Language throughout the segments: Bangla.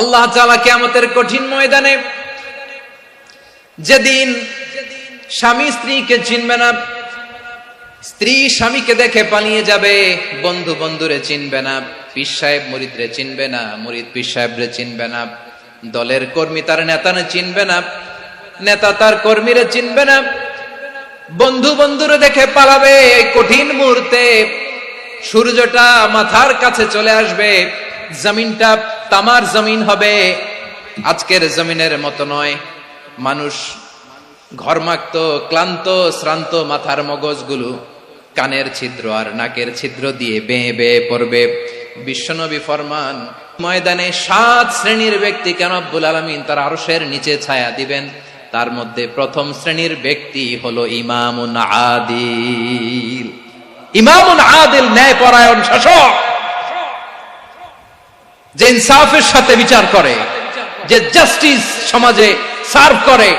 আল্লাহ তাআলা কিয়ামতের কঠিন ময়দানে যেদিন স্বামী স্ত্রীকে চিনবে না, স্ত্রী স্বামীকে দেখে পালিয়ে যাবে, বন্ধু বন্ধুরে চিনবে না, পীর সাহেব মুরিদরে চিনবে না, মুরিদ পীর সাহেবরে চিনবে না, দলের কর্মী তার নেতারে চিনবে না, নেতা তার কর্মীরে চিনবে না, বন্ধু বন্ধুরে দেখে পালাবে। এই কঠিন মুহূর্তে সূর্যটা মাথার কাছে চলে আসবে, জমিনটা তামার জমিন হবে, আজকের জমিনের মতো নয়। মানুষ ঘর্মাক্ত, ক্লান্ত, শ্রান্ত মাথার মগজগুলো কানের ছিদ্র আর নাকের ছিদ্র দিয়ে বেয়ে বেয়ে পড়বে। বিশ্বনবী ফরমান, ময়দানে 7 শ্রেণীর ব্যক্তিকে রব্বুল আলামিন তার আরশের নিচে ছায়া দিবেন। তার মধ্যে প্রথম শ্রেণীর ব্যক্তি হলো ইমামুন আদিল। ইমামুন আদিল, ন্যায়পরায়ণ শাসক, যে ইনসাফের সাথে বিচার করে, যে জাস্টিস সমাজে সার্ভ করে,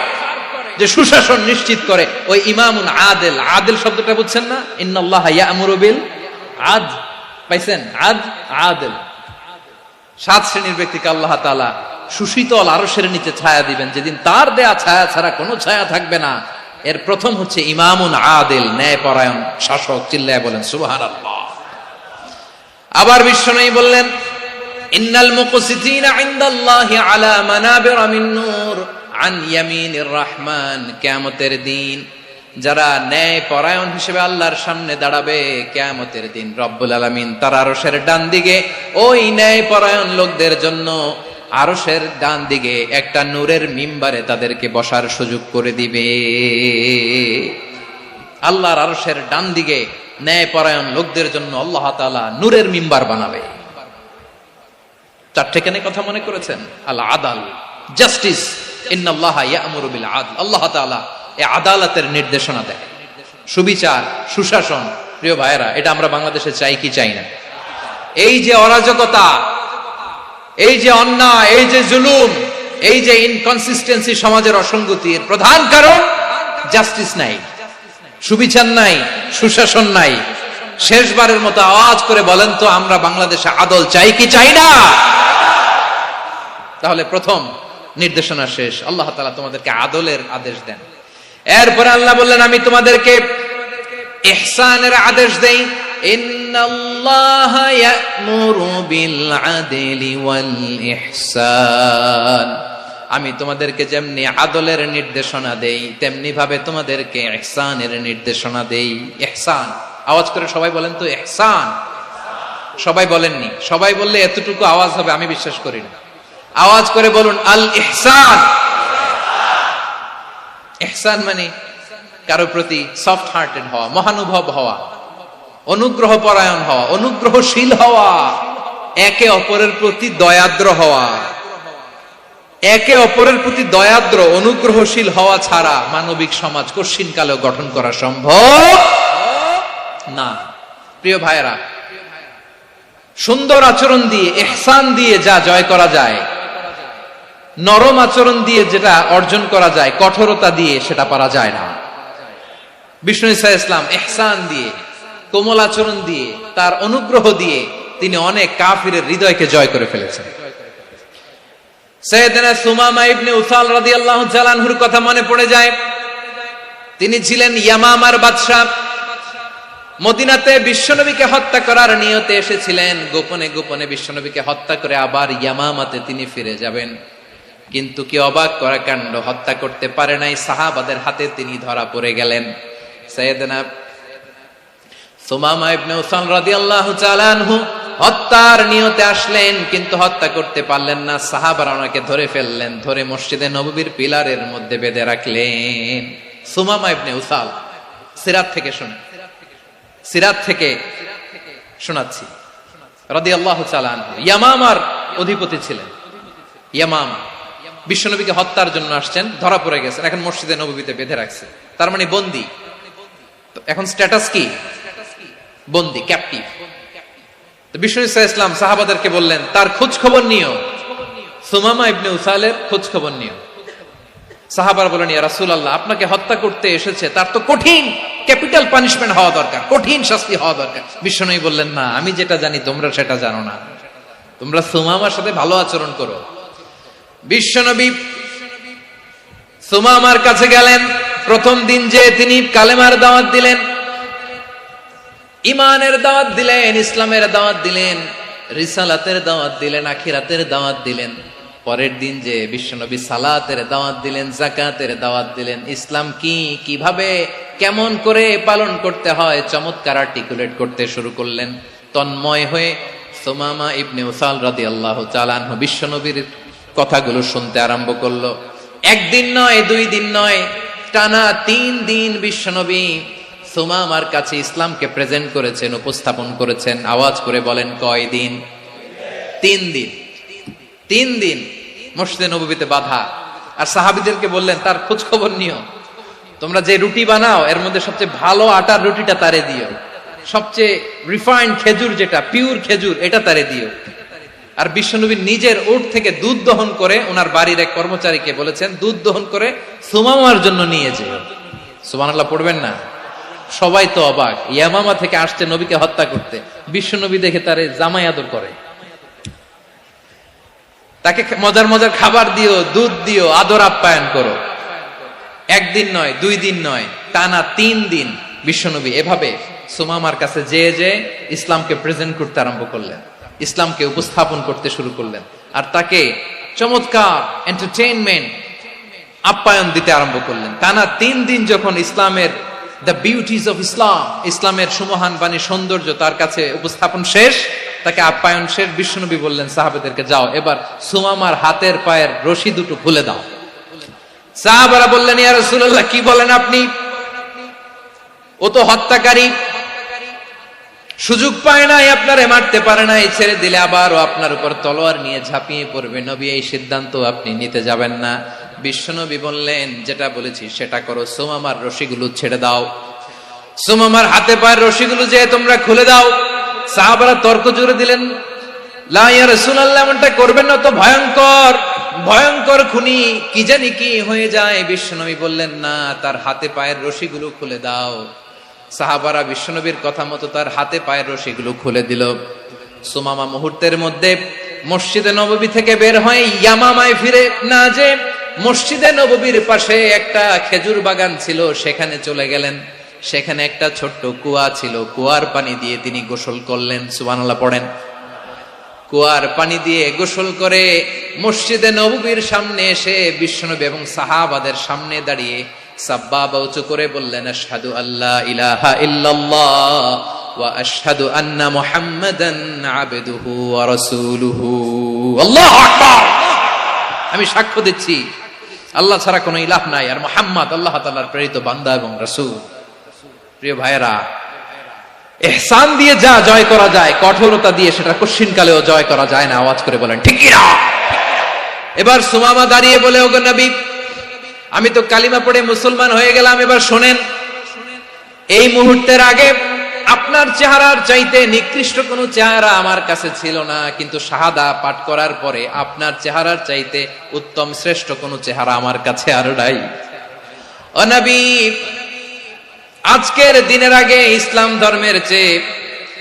যে সুশাসন নিশ্চিত করে, ওই ইমামুন আদিল। আদিল শব্দটা বুঝছেন না? ইন্নাল্লাহা ইয়া'মুরু বিল আদল, পাইছেন? আদিল। 7 শ্রেণীর ব্যক্তিকে আল্লাহ তাআলা সুশীতল আরশের নিচে ছায়া দিবেন, যেদিন তার দেয়া ছায়া ছাড়া কোনো ছায়া থাকবে না। এর প্রথম হচ্ছে ইমামুন আদিল, ন্যায়পরায়ণ শাসক। চিল্লায় বলেন সুবহানাল্লাহ। আবার বিশ্বনবী বললেন, ইন্নাল মুকসিতিনা ইনদাল্লাহি আলা মানাবিরা মিন নূর আন ইয়ামিনির রহমান। কিয়ামতের দিন যারা ন্যায়পরায়ণ হিসেবে আল্লাহর সামনে দাঁড়াবে, কিয়ামতের দিন রব্বুল আলামিন তার আরশের ডান দিকে ওই ন্যায়পরায়ণ লোকদের জন্য আরশের ডান দিকে একটা নূরের মিম্বারে তাদেরকে বসার সুযোগ করে দিবে। আল্লাহর আরশের ডান দিকে ন্যায়পরায়ণ লোকদের জন্য আল্লাহ তাআলা নূরের মিম্বার বানাবে। 4টে কেন কথা মনে করেছেন? আল আদাল, জাস্টিস। ইন্নাল্লাহা ইয়া'মুরু বিল আদল। আল্লাহ তাআলা এই আদালতের নির্দেশনা দেয়, সুবিচার, সুশাসন। প্রিয় ভাইয়েরা, এটা আমরা বাংলাদেশে চাই কি চাই না? এই যে অরাজকতা, এই যে অন্যায়, এই যে জুলুম, এই যে ইনকনসিস্টেন্সি, সমাজের অসঙ্গতি, এর প্রধান কারণ জাস্টিস নাই, সুবিচার নাই, সুশাসন নাই। শেষবারের মতো আওয়াজ করে বলেন তো, আমরা বাংলাদেশে আদল চাই কি চাই না? তাহলে প্রথম নির্দেশনা শেষ। আল্লাহ তাআলা তোমাদেরকে আদলের আদেশ দেন। এরপরে আল্লাহ বললেন, আমি তোমাদেরকে ইহসানের আদেশ দেই। ইন্নাল্লাহা ইয়া'মুরু বিল আদলি ওয়াল ইহসান। আমি তোমাদেরকে যেমনি আদলের নির্দেশনা দেই, তেমনি ভাবে তোমাদেরকে ইহসানের নির্দেশনা দেই। ইহসান, আওয়াজ করে সবাই বলেন তো ইহসান। সবাই বলেননি, সবাই বললে এতটুকু আওয়াজ হবে আমি বিশ্বাস করি না। আওয়াজ করে বলুন আল ইহসান। ইহসান মানে কারো প্রতি সফট হার্টেড হওয়া, মহানুভব হওয়া, অনুগ্রহ পরায়ণ হওয়া, অনুগ্রহশীল হওয়া, একে অপরের প্রতি দয়াদ্র হওয়া। একে অপরের প্রতি দয়াদ্র, অনুগ্রহশীল হওয়া ছাড়া মানবিক সমাজ কশিনকালেও গঠন করা সম্ভব না। প্রিয় ভাইয়েরা, সুন্দর আচরণ দিয়ে, ইহসান দিয়ে যা জয় করা যায়, নরম আচরণ দিয়ে যেটা অর্জন করা যায়, কঠোরতা দিয়ে সেটা পারা যায় না। বিষ্ণু ঈসা ইসলাম ইহসান দিয়ে, কোমল আচরণ দিয়ে, তার অনুগ্রহ দিয়ে তিনি অনেক কাফিরের হৃদয়কে জয় করে ফেলেছেন। সাইয়েদনা সুমামা ইবনে উসাল রাদিয়াল্লাহু তাআলা আনহুর কথা মনে পড়ে যায়। তিনি ছিলেন ইয়ামামার বাদশা। মদিনাতে বিশ্বনবীকে হত্যা করার নিয়তে এসেছিলেন। গোপনে গোপনে বিশ্বনবীকে হত্যা করে আবার ইয়ামামাতে তিনি ফিরে যাবেন। কিন্তু কি অবাক করা কাণ্ড, হত্যা করতে পারে নাই, সাহাবাদের হাতে তিনি ধরা পড়ে গেলেন। সাইয়েদনা সুমামা ইবনে উসাল রাদিয়াল্লাহু তাআলা আনহু হত্যার নিয়তে আসলেন, কিন্তু হত্যা করতে পারলেন না। সাহাবারা ওনাকে ধরে ফেললেন, ধরে মসজিদে নববীর পিলারের মধ্যে বেঁধে রাখলেন। সুমামা ইবনে উসাল, সিরাত থেকে শুনে, সিরাত থেকে শোনাচ্ছি, রাদিয়াল্লাহু তাআলা আনহু ইয়ামামার অধিপতি ছিলেন। ইয়ামামা বিশ্বনবীকে হত্যার জন্য আসছেন, ধরা পড়ে গেছেন, এখন মসজিদে নববীতে বেঁধে রাখছে, তার মানে বন্দী। এখন স্ট্যাটাস কি? বন্দী, ক্যাপটিভ। তো বিষ্ণু ঈসা ইসলাম সাহাবাদেরকে বললেন, তার খোঁজ খবর নিও, সুমামা ইবনে উসালের খোঁজ খবর নিও। সাহাবারা বলেন, ইয়া রাসূলুল্লাহ, আপনাকে হত্যা করতে এসেছে, তার তো কঠিন ক্যাপিটাল পানিশমেন্ট হওয়া দরকার, কঠিন শাস্তি হওয়া দরকার। বিশ্বনবী বললেন, না, আমি যেটা জানি তোমরা সেটা জানো না। তোমরা সুমামার সাথে ভালো আচরণ করো, বিশ্বনবী সুমামার কাছে গেলেন। প্রথম দিন যে তিনি কালেমার দাওয়াত দিলেন, ইমানের দাওয়াত দিলেন, ইসলামের দাওয়াত দিলেন, রিসালাতের দাওয়াত দিলেন, আখিরাতের দাওয়াত দিলেন। পরের দিন যে বিশ্বনবী সালাতের দাওয়াত দিলেন, যাকাতের দাওয়াত দিলেন, ইসলাম কি, কিভাবে, কেমন করে পালন করতে হয় চমৎকার আর্টিকুলেট করতে শুরু করলেন। তন্ময় হয়ে সুমামা ইবনে উসাল রাদিয়াল্লাহু তাআলা আনহু বিশ্বনবীর কথাগুলো শুনতে আরম্ভ করলো। একদিন নয়, 2 দিন নয়, টানা 3 দিন বিশ্বনবী সুমামার কাছে ইসলামকে প্রেজেন্ট করেছেন, উপস্থাপন করেছেন। আওয়াজ করে বলেন, কয় দিন? 3 দিন। 3 দিন মসজিদে নববীতে বাধা। আর সাহাবীদেরকে বললেন, তার খোঁজ খবর নিও, তোমরা যে রুটি বানাও এর মধ্যে সবচেয়ে ভালো আটার রুটিটা তারে দিও, সবচেয়ে রিফাইন্ড খেজুর, যেটা পিওর খেজুর, এটা তারে দিও। আর বিশ্বনবী নিজের উট থেকে দুধ দহন করে ওনার বাড়ির এক কর্মচারীকে বলেছেন, দুধ দহন করে সুমামার জন্য নিয়ে যেও। সুবহানাল্লাহ পড়বেন না? সবাই তো অবাক, ইয়ামামা থেকে আসছে নবীকে হত্যা করতে, বিশ্বনবী দেখে তারে জামাই আদর করে, তাকে মজার মজার খাবার দিও, দুধ দিও, আদর আপ্যায়ন করো। একদিন নয়, 2 দিন নয়, টানা 3 দিন বিশ্বনবী এভাবে সুমামার কাছে যে ইসলামকে প্রেজেন্ট করতে আরম্ভ করলেন, ইসলামকে উপস্থাপন করতে শুরু করলেন। আর তাকে চমৎকার এন্টারটেইনমেন্ট, আপ্যায়ন দিতে আরম্ভ করলেন। টানা 3 দিন যখন ইসলামের দ্য বিউটিজ অফ ইসলাম, ইসলামের সুমহান বাণী, সৌন্দর্য তার কাছে উপস্থাপন শেষ, তাকে আপ্যায়ন শেষ, বিশ্বনবী বললেন সাহাবাদেরকে, যাও এবার সুমামার হাতের পায়ের রশি দুটো খুলে দাও। সাহাবারা বললেন, ইয়া রাসূলুল্লাহ, কি বলেন আপনি? ও তো হত্যাকারী, সুযোগ পায় নাই, আপনারে মারতে পারে নাই, ছেড়ে দিলে আবার ও আপনার উপর তলোয়ার নিয়ে ঝাঁপিয়ে পড়বে। নবী, এই সিদ্ধান্ত আপনি নিতে যাবেন না। বিশ্বনবী বললেন, যেটা বলেছি সেটা করো, সুমামার রশিগুলো ছেড়ে দাও, সুমামার হাতে পায়ের রশিগুলো যে তোমরা খুলে দাও। সাহাবারা তর্ক জুড়ে দিলেন, লা ইয়া রাসূলুল্লাহ, এমনটা করবেন না, তো ভয়ঙ্কর ভয়ঙ্কর খুনি, কি জানি কি হয়ে যায়। বিশ্বনবী বললেন, না, তার হাতে পায়ের রশিগুলো খুলে দাও। সাহাবারা বিশ্বনবীর কথা মতো তার হাতে পায়ের রশিগুলো খুলে দিল। সুমামা মুহূর্তের মধ্যে মসজিদে নববী থেকে বের হয়ে ইয়ামামায় ফিরে না যে মসজিদে নববীর পাশে একটা খেজুর বাগান ছিল, সেখানে চলে গেলেন। সেখানে একটা ছোট্ট কুয়া ছিল, কুয়ার পানি দিয়ে তিনি গোসল করলেন। সুবহানাল্লাহ পড়েন। কুয়ার পানি দিয়ে গোসল করে মসজিদে নববীর সামনে এসে বিশ্বনবী এবং সাহাবাদের সামনে দাঁড়িয়ে সাব্বাবা উঁচু করে বললেন, আশহাদু আল্লা ইলাহা ইল্লাল্লাহ ওয়া আশহাদু আন্না মুহাম্মাদান আবদুহু ওয়া রাসূলুহু। আল্লাহু আকবার। আমি সাক্ষ্য দিচ্ছি আল্লাহ ছাড়া কোনো ইলাহ নাই, আর মুহাম্মদ আল্লাহ তাআলার প্রেরিত বান্দা এবং রাসূল। প্রিয় ভাইয়েরা, ইহসান দিয়ে যা জয় করা যায়, কঠোরতা দিয়ে সেটা কঠিনকালেও জয় করা যায় না। আওয়াজ করে বলেন, ঠিক কি না? এবার সুমামা দাঁড়িয়ে বলে, ওগো নবী, আমি তো কালিমা পড়ে মুসলমান হয়ে গেলাম, এবার শোনেন, এই মুহূর্তের আগে আপনার চেহারার চাইতে নিকৃষ্ট কোনো চেহারা আমার কাছে ছিল না, কিন্তু শাহাদা পাঠ করার পরে আপনার চেহারার চাইতে উত্তম শ্রেষ্ঠ কোনো চেহারা আমার কাছে আর নাই। ও নবী, আজকের দিনের আগে ইসলাম ধর্মের চেয়ে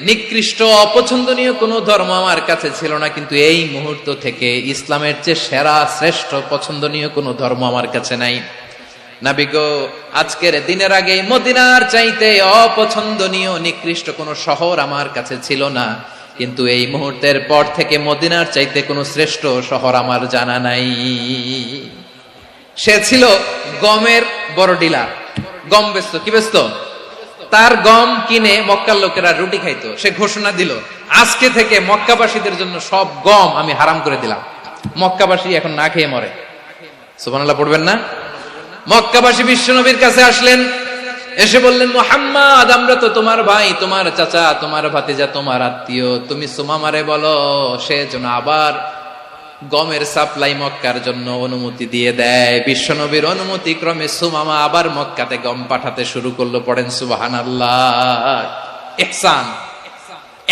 নিকৃষ্ট অপছন্দনীয় কোনো ধর্ম আমার কাছে ছিল না, কিন্তু এই মুহূর্ত থেকে ইসলামের চেয়ে সেরা শ্রেষ্ঠ পছন্দনীয় কোনো ধর্ম আমার কাছে নাই। নবী গো, আজকের দিনের আগে মদিনার চাইতে অপছন্দনীয় নিকৃষ্ট কোনো শহর আমার কাছে ছিল না, কিন্তু এই মুহূর্তের পর থেকে মদিনার চাইতে কোনো শ্রেষ্ঠ শহর আমার জানা নাই। সে ছিল গমের বড় ডিলার, গম বেচত। কি বেচত? তার গম কিনে মক্কার লোকেরা রুটি খাইতো। সে ঘোষণা দিল, আজকে থেকে মক্কাবাসীদের জন্য সব গম আমি হারাম করে দিলাম, মক্কাবাসী এখন না খেয়ে মরে। সুবহানাল্লাহ পড়বেন না? মক্কাবাসী বিশ্বনবীর কাছে আসলেন, এসে বললেন, মুহাম্মদ, আমরা তো তোমার ভাই, তোমার চাচা, তোমার ভাতিজা, তোমার আত্মীয়, তুমি সুমামারে বলো সে যেন আবার গমের সাপ্লাই মক্কার জন্য অনুমতি দিয়ে দেয়। বিশ্বনবীর অনুমতি ক্রমে সুমামা আবার মক্কাতে গম পাঠাতে শুরু করলো। পড়েন সুবহানাল্লাহ। ইহসান,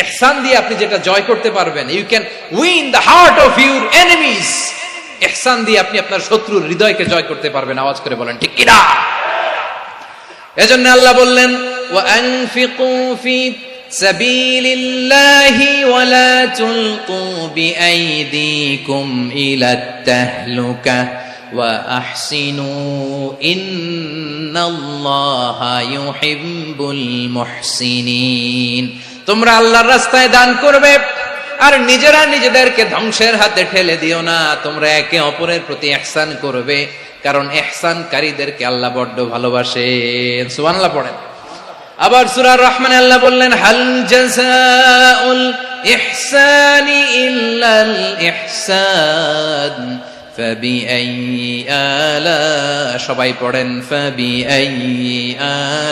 ইহসান দিয়ে আপনি যেটা জয় করতে পারবেন, you can win the heart of your enemies. ইহসান দিয়ে আপনি আপনার শত্রুর হৃদয়কে জয় করতে পারবেন। আওয়াজ করে বলেন, ঠিক কি না? এজন্য আল্লাহ বললেন, ওয়া আনফিকু ফি সাবিলিল্লাহি ওয়ালা তুলকু বিআইদিকুম ইলাত তাহলুকা ওয়া আহসিনু ইন্নাল্লাহা ইউহিব্বুল মুহসিনিন। তোমরা আল্লাহর রাস্তায় দান করবে আর নিজেরা নিজেদেরকে ধ্বংসের হাতে ঠেলে দিও না। তোমরা একে অপরের প্রতি ইহসান করবে, কারণ ইহসানকারীদেরকে আল্লাহ বড্ড ভালোবাসেন। সুবহানাল্লাহ পড়েন। আবার সূরা রহমানে আল্লাহ বললেন, হাল জাযাউল ইহসানি ইল্লাল ইহসান ফাবিআইয়ি আলা, সবাই পড়েন, ফাবিআইয়ি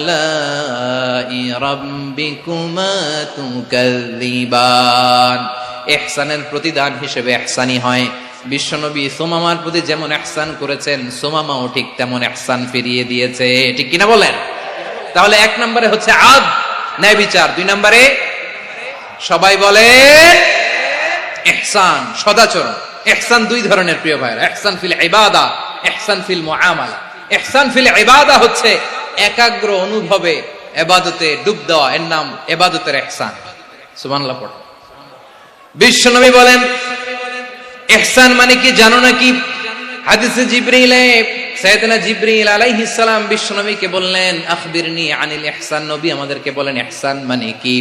আলাই রাব্বিকুমা তুকাযযিবান। ইহসানের প্রতিদান হিসেবে ইহসানই হয়। বিশ্বনবী সুমামার প্রতি যেমন ইহসান করেছেন, সুমামাও ঠিক তেমন ইহসান ফিরিয়ে দিয়েছে। ঠিক কিনা বলেন? তাহলে এক নম্বরে হচ্ছে আদ, ন্যায় বিচার। দুই নম্বরে সবাই বলে ইহসান, সদাচরণ। ইহসান দুই ধরনের প্রিয় ভাইরা, ইহসান ফিল ইবাদা, ইহসান ফিল মুআমালা। ইহসান ফিল ইবাদা হচ্ছে একাগ্র অনুভবে ইবাদতে ডুব দেওয়া, এর নাম ইবাদতের ইহসান। সুবহানাল্লাহ পড়ো। বিশ্বনবী বলেন ইহসান মানে কি জানো নাকি? হাদিসে জিবরিলে সাইয়েদনা জিবরিল আলাইহিস সালাম বিশ্বনবীকে বললেন, আখবিরনি আনিল ইহসান। নবী আমাদেরকে বলেন ইহসান মানে কি?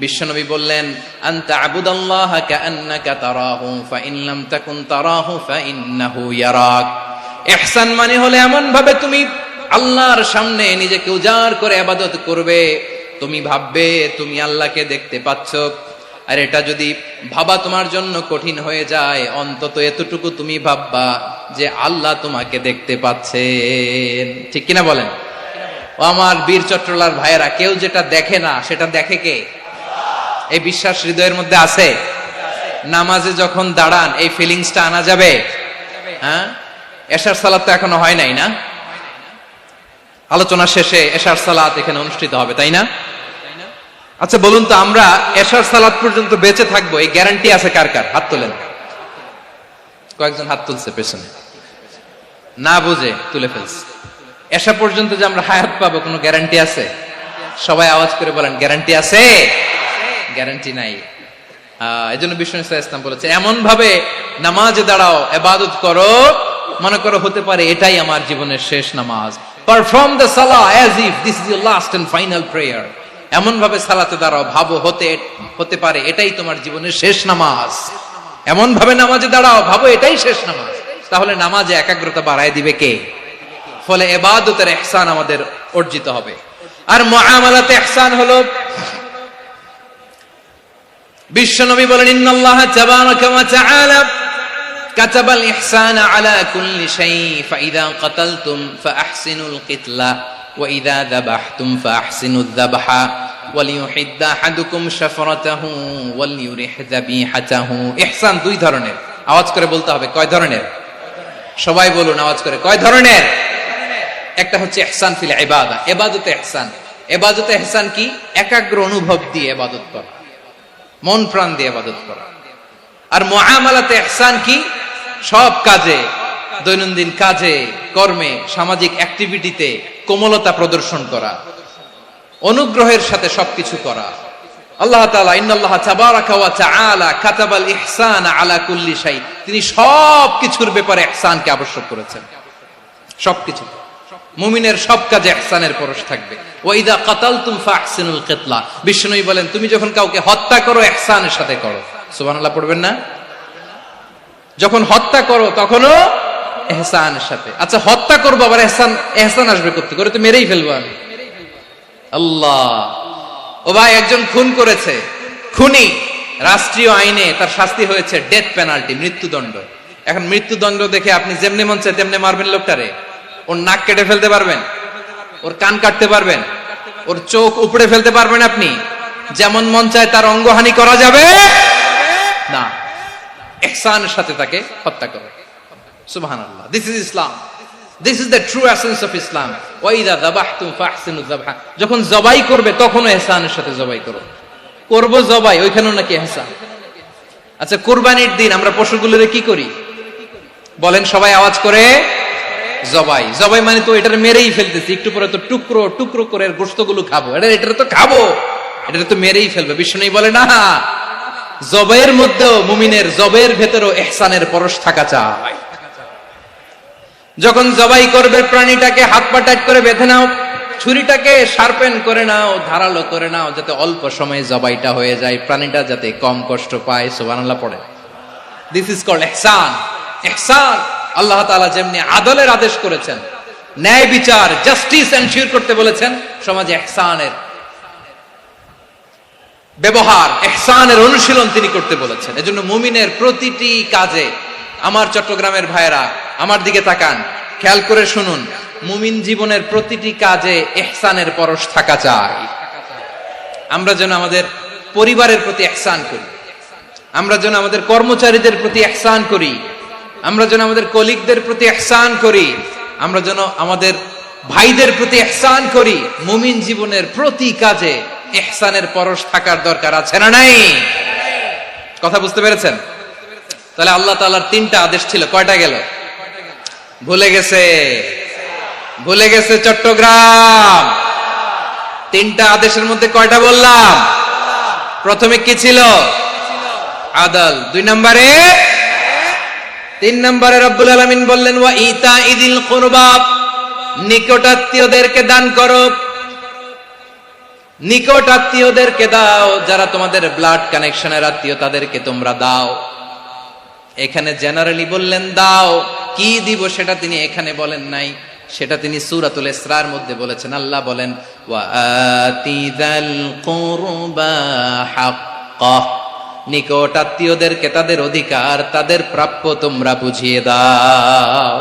বিশ্বনবী বললেন, আনতা আবুদাল্লাহ কাআন্নাকা তারাহু ফাইন লাম তাকুন তারাহু ফাইন্নাহু ইয়ারাক। ইহসান মানে হলো এমন ভাবে তুমি আল্লাহর সামনে নিজেকে উজাড় করে ইবাদত করবে, তুমি ভাববে তুমি আল্লাহকে দেখতে পাচ্ছ। আর এটা যদি ভাবা তোমার জন্য কঠিন হয়ে যায়, অন্তত এতটুকু তুমি ভাববা যে আল্লাহ তোমাকে দেখতে পাচ্ছেন। ঠিক কিনা বলেন? ও আমার বীর চট্টলার ভাইয়েরা, কেউ যেটা দেখে না সেটা দেখে কে? এই বিশ্বাস হৃদয়ের মধ্যে আছে? নামাজে যখন দাঁড়ান এই ফিলিংসটা আনা যাবে? হ্যাঁ, এশার সালাত তো এখনো হয় নাই না? আলোচনা শেষে এশার সালাত এখানে অনুষ্ঠিত হবে, তাই না? আচ্ছা বলুন তো, আমরা এশার সালাত পর্যন্ত বেঁচে থাকবো এই গ্যারান্টি আছে কার কার? হাত তোলেন। কয়েকজন হাত তুলছে পেছনে, না বুঝে তুলে ফেলছে। এশা পর্যন্ত যে আমরা হায়াত পাবো কোনো গ্যারান্টি আছে? সবাই আওয়াজ করে বলেন, গ্যারান্টি আছে? গ্যারান্টি নাই। এজন্য বিষ্ণু ইসলাম বলেছে এমন ভাবে নামাজে দাঁড়াও, ইবাদত করো, মনে করো হতে পারে এটাই আমার জীবনের শেষ নামাজ। পারফর্ম দ্য সালাহ as if this is your last and final prayer. এমন ভাবে সালাতে দাঁড়াও, ভাবো হতে পারে এটাই তোমার জীবনের শেষ নামাজ। এমন ভাবে নামাজে দাঁড়াও, ভাবো এটাই শেষ নামাজ। তাহলে নামাজে একাগ্রতা বাড়ায় দিবে কে? ফলে ইবাদতের ইহসান আমাদের অর্জিত হবে। আর মুআমালাতে ইহসান হলো, বিশ্বনবী বলেন, ইন্নাল্লাহা তাবারাকা ওয়া তাআলা কাতাবাল ইহসানা আলা কুল্লি শাই ফাইযা কাতালতুম ফাআহসিনুল কিতলা ওয়া ইযা যাবাহতুম ফাআহসিনুদ যাবহা ওয়ালিয়ুহিদ্দা আহাদুকুম শাফরাতাহু ওয়ালিয়ুরিহ যাবিহাতাহু। ইহসান দুই ধরনের। আওয়াজ করে বলতে হবে, কয় ধরনের? সবাই বলুন আওয়াজ করে, কয় ধরনের? একটা হচ্ছে ইহসান ফিল ইবাদা, ইবাদতে ইহসান। ইবাদতে ইহসান কি? একাগ্র অনুভব দিয়ে ইবাদত করা, মন প্রাণ দিয়ে ইবাদত করা। আর মুআমালাতে ইহসান কি? সব কাজে, দৈনন্দিন কাজে, কর্মে, সামাজিক অ্যাক্টিভিটিতে কোমলতা প্রদর্শন করা, অনুগ্রহের সাথে সবকিছু করা। আল্লাহ তাআলা ইন্নাল্লাহা তাবারাকা ওয়া তাআলা কাতাবাল ইহসানা আলা কুল্লি শাই, তিনি সবকিছুর ব্যাপারে ইহসানকে আবশ্যক করেছেন। সবকিছু, মুমিনের সব কাজে ইহসানের পরশ থাকবে। ওয়া ইযা কাতালতুম ফাহসিনুল কিতলা, বিষ্ণুই বলেন তুমি যখন কাউকে হত্যা করো ইহসানের সাথে করো। সুবহানাল্লাহ পড়বেন না? যখন হত্যা করো তখনও ইহসানের সাথে। আচ্ছা হত্যা করবো আবার ইহসান আসবে করতে করে, তো মেরেই ফেলবো আমি। আল্লাহ, ও ভাই একজন খুন করেছে, খুনি, রাষ্ট্রীয় আইনে তার শাস্তি হয়েছে ডেথ পেনাল্টি, মৃত্যুদণ্ড। এখন মৃত্যুদণ্ড দেখে আপনি যেমনি মন চায় তেমনি মারবেন লোকটারে? ওর নাক কেটে ফেলতে পারবেন? ওর কান কাটতে পারবেন? ওর চোখ উপড়ে ফেলতে পারবেন আপনি? যেমন মন চায় তার অঙ্গহানি করা যাবে না। ইহসানের সাথে তাকে হত্যা করো। সুবহানাল্লাহ, this is Islam, this is the true essence of Islam. ওয়া ইযা যাবাহতুম ফাহসিনুয যাবহা, যখন জবাই করবে তখনও ইহসানের সাথে জবাই করো। করব জবাই, ওইখানেও নাকি ইহসান। আচ্ছা কুরবানির দিন আমরা পশুগুলোরে কি করি বলেন সবাই আওয়াজ করে? জবাই। জবাই মানে তো এটার মেরেই ফেলতেছি, একটু পরে তো টুকরো টুকরো করে গোশতগুলো খাবো, এটা তো খাবো, এটা তো মেরেই ফেলবে। বিষ্ণু বলে না, জবের মধ্যেও মুমিনের জবের ভেতরেও ইহসানের পরশ থাকা চাই। যখন জবাই করবে প্রাণীটাকে হাত পা টাইট করে বেঁধে নাও, ছুরিটাকে শার্পেন করে নাও, ধারালো করে নাও, যাতে অল্প সময়ে জবাইটা হয়ে যায়, প্রাণীটা যাতে কম কষ্ট পায়। সুবহানাল্লাহ পড়ে। দিস ইজ কল্ড ইহসান। ইহসান আল্লাহ তাআলা যেমনি আদলের আদেশ করেছেন, ন্যায় বিচার জাস্টিস এনশিওর করতে বলেছেন, সমাজে ইহসানের ব্যবহার, ইহসানের অনুশীলন তিনি করতে বলেছেন। এজন্য মুমিনের প্রতিটি কাজে, আমার চট্টগ্রামের ভাইরা আমার দিকে তাকান, খেয়াল করে শুনুন, মুমিন জীবনের প্রতিটি কাজে ইহসানের পরশ থাকা চাই। আমরা যেন আমাদের পরিবারের প্রতি ইহসান করি, আমরা যেন আমাদের কর্মচারীদের প্রতি ইহসান করি, আমরা যেন আমাদের কলিগদের প্রতি ইহসান করি, আমরা যেন আমাদের ভাইদের প্রতি ইহসান করি। মুমিন জীবনের প্রতি কাজে ইহসানের পরশ থাকার দরকার আছে না নাই? কথা বুঝতে পেরেছেন? তাহলে আল্লাহ তাআলার তিনটা আদেশ ছিল, কয়টা গেল? ভুলে গেছে, ভুলে গেছে চট্টগ্রাম। তিনটা আদেশের মধ্যে কয়টা বললাম? প্রথমে কি ছিল? আদল। 2 নম্বরে, 3 নম্বরে রব্বুল আলামিন বললেন ওয়া ইতাইদিল কুরবা, নিকটাত্মীয়দেরকে দান করো, নিকটাত্মীয়দেরকে দাও, যারা তোমাদের ব্লাড কানেকশনের আত্মীয় তাদেরকে তোমরা দাও। এখানে জেনারেলি বললেন দাও, কি দিব সেটা তিনি এখানে বলেন নাই, সেটা তিনি সূরাতুল ইসরার মধ্যে বলেছেন। আল্লাহ বলেন ওয়া আতিযাল কুরবা হাক্কাহ, নিকটাত্মীয়দেরকে তাদের অধিকার, তাদের প্রাপ্য তোমরা বুঝিয়ে দাও।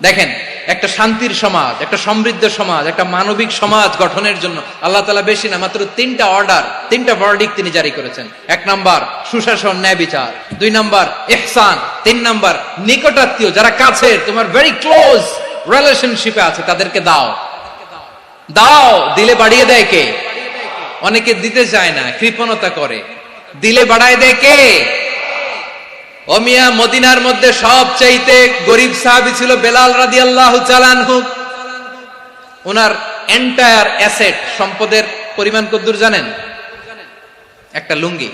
দেখেন, একটা শান্তির সমাজ, একটা সমৃদ্ধ সমাজ, একটা মানবিক সমাজ গঠনের জন্য আল্লাহ তাআলা বেশি না, মাত্র 3টা অর্ডার, 3টা ভার্ডিক্ট তিনি জারি করেছেন। 1 নাম্বার সুশাসন, ন্যায় বিচার। 2 নাম্বার ইহসান। 3 নাম্বার নিকটাত্মীয়, যারা কাছের, তোমার ভেরি ক্লোজ রিলেশনশিপে আছে, তাদেরকে দাও। দাও, দিলে বাড়িয়ে দেয় কে? অনেকে দিতে চায় না, কৃপণতা করে। দিলে বাড়ায় দেয় কে? ও মিয়া, মদিনার মধ্যে সবচাইতে গরিব সাহাবী ছিল বেলাল রাদিয়াল্লাহু তাআলা আনহু। ওনার এন্টায়ার অ্যাসেট, সম্পদের পরিমাণ কতদূর জানেন? একটা লুঙ্গি।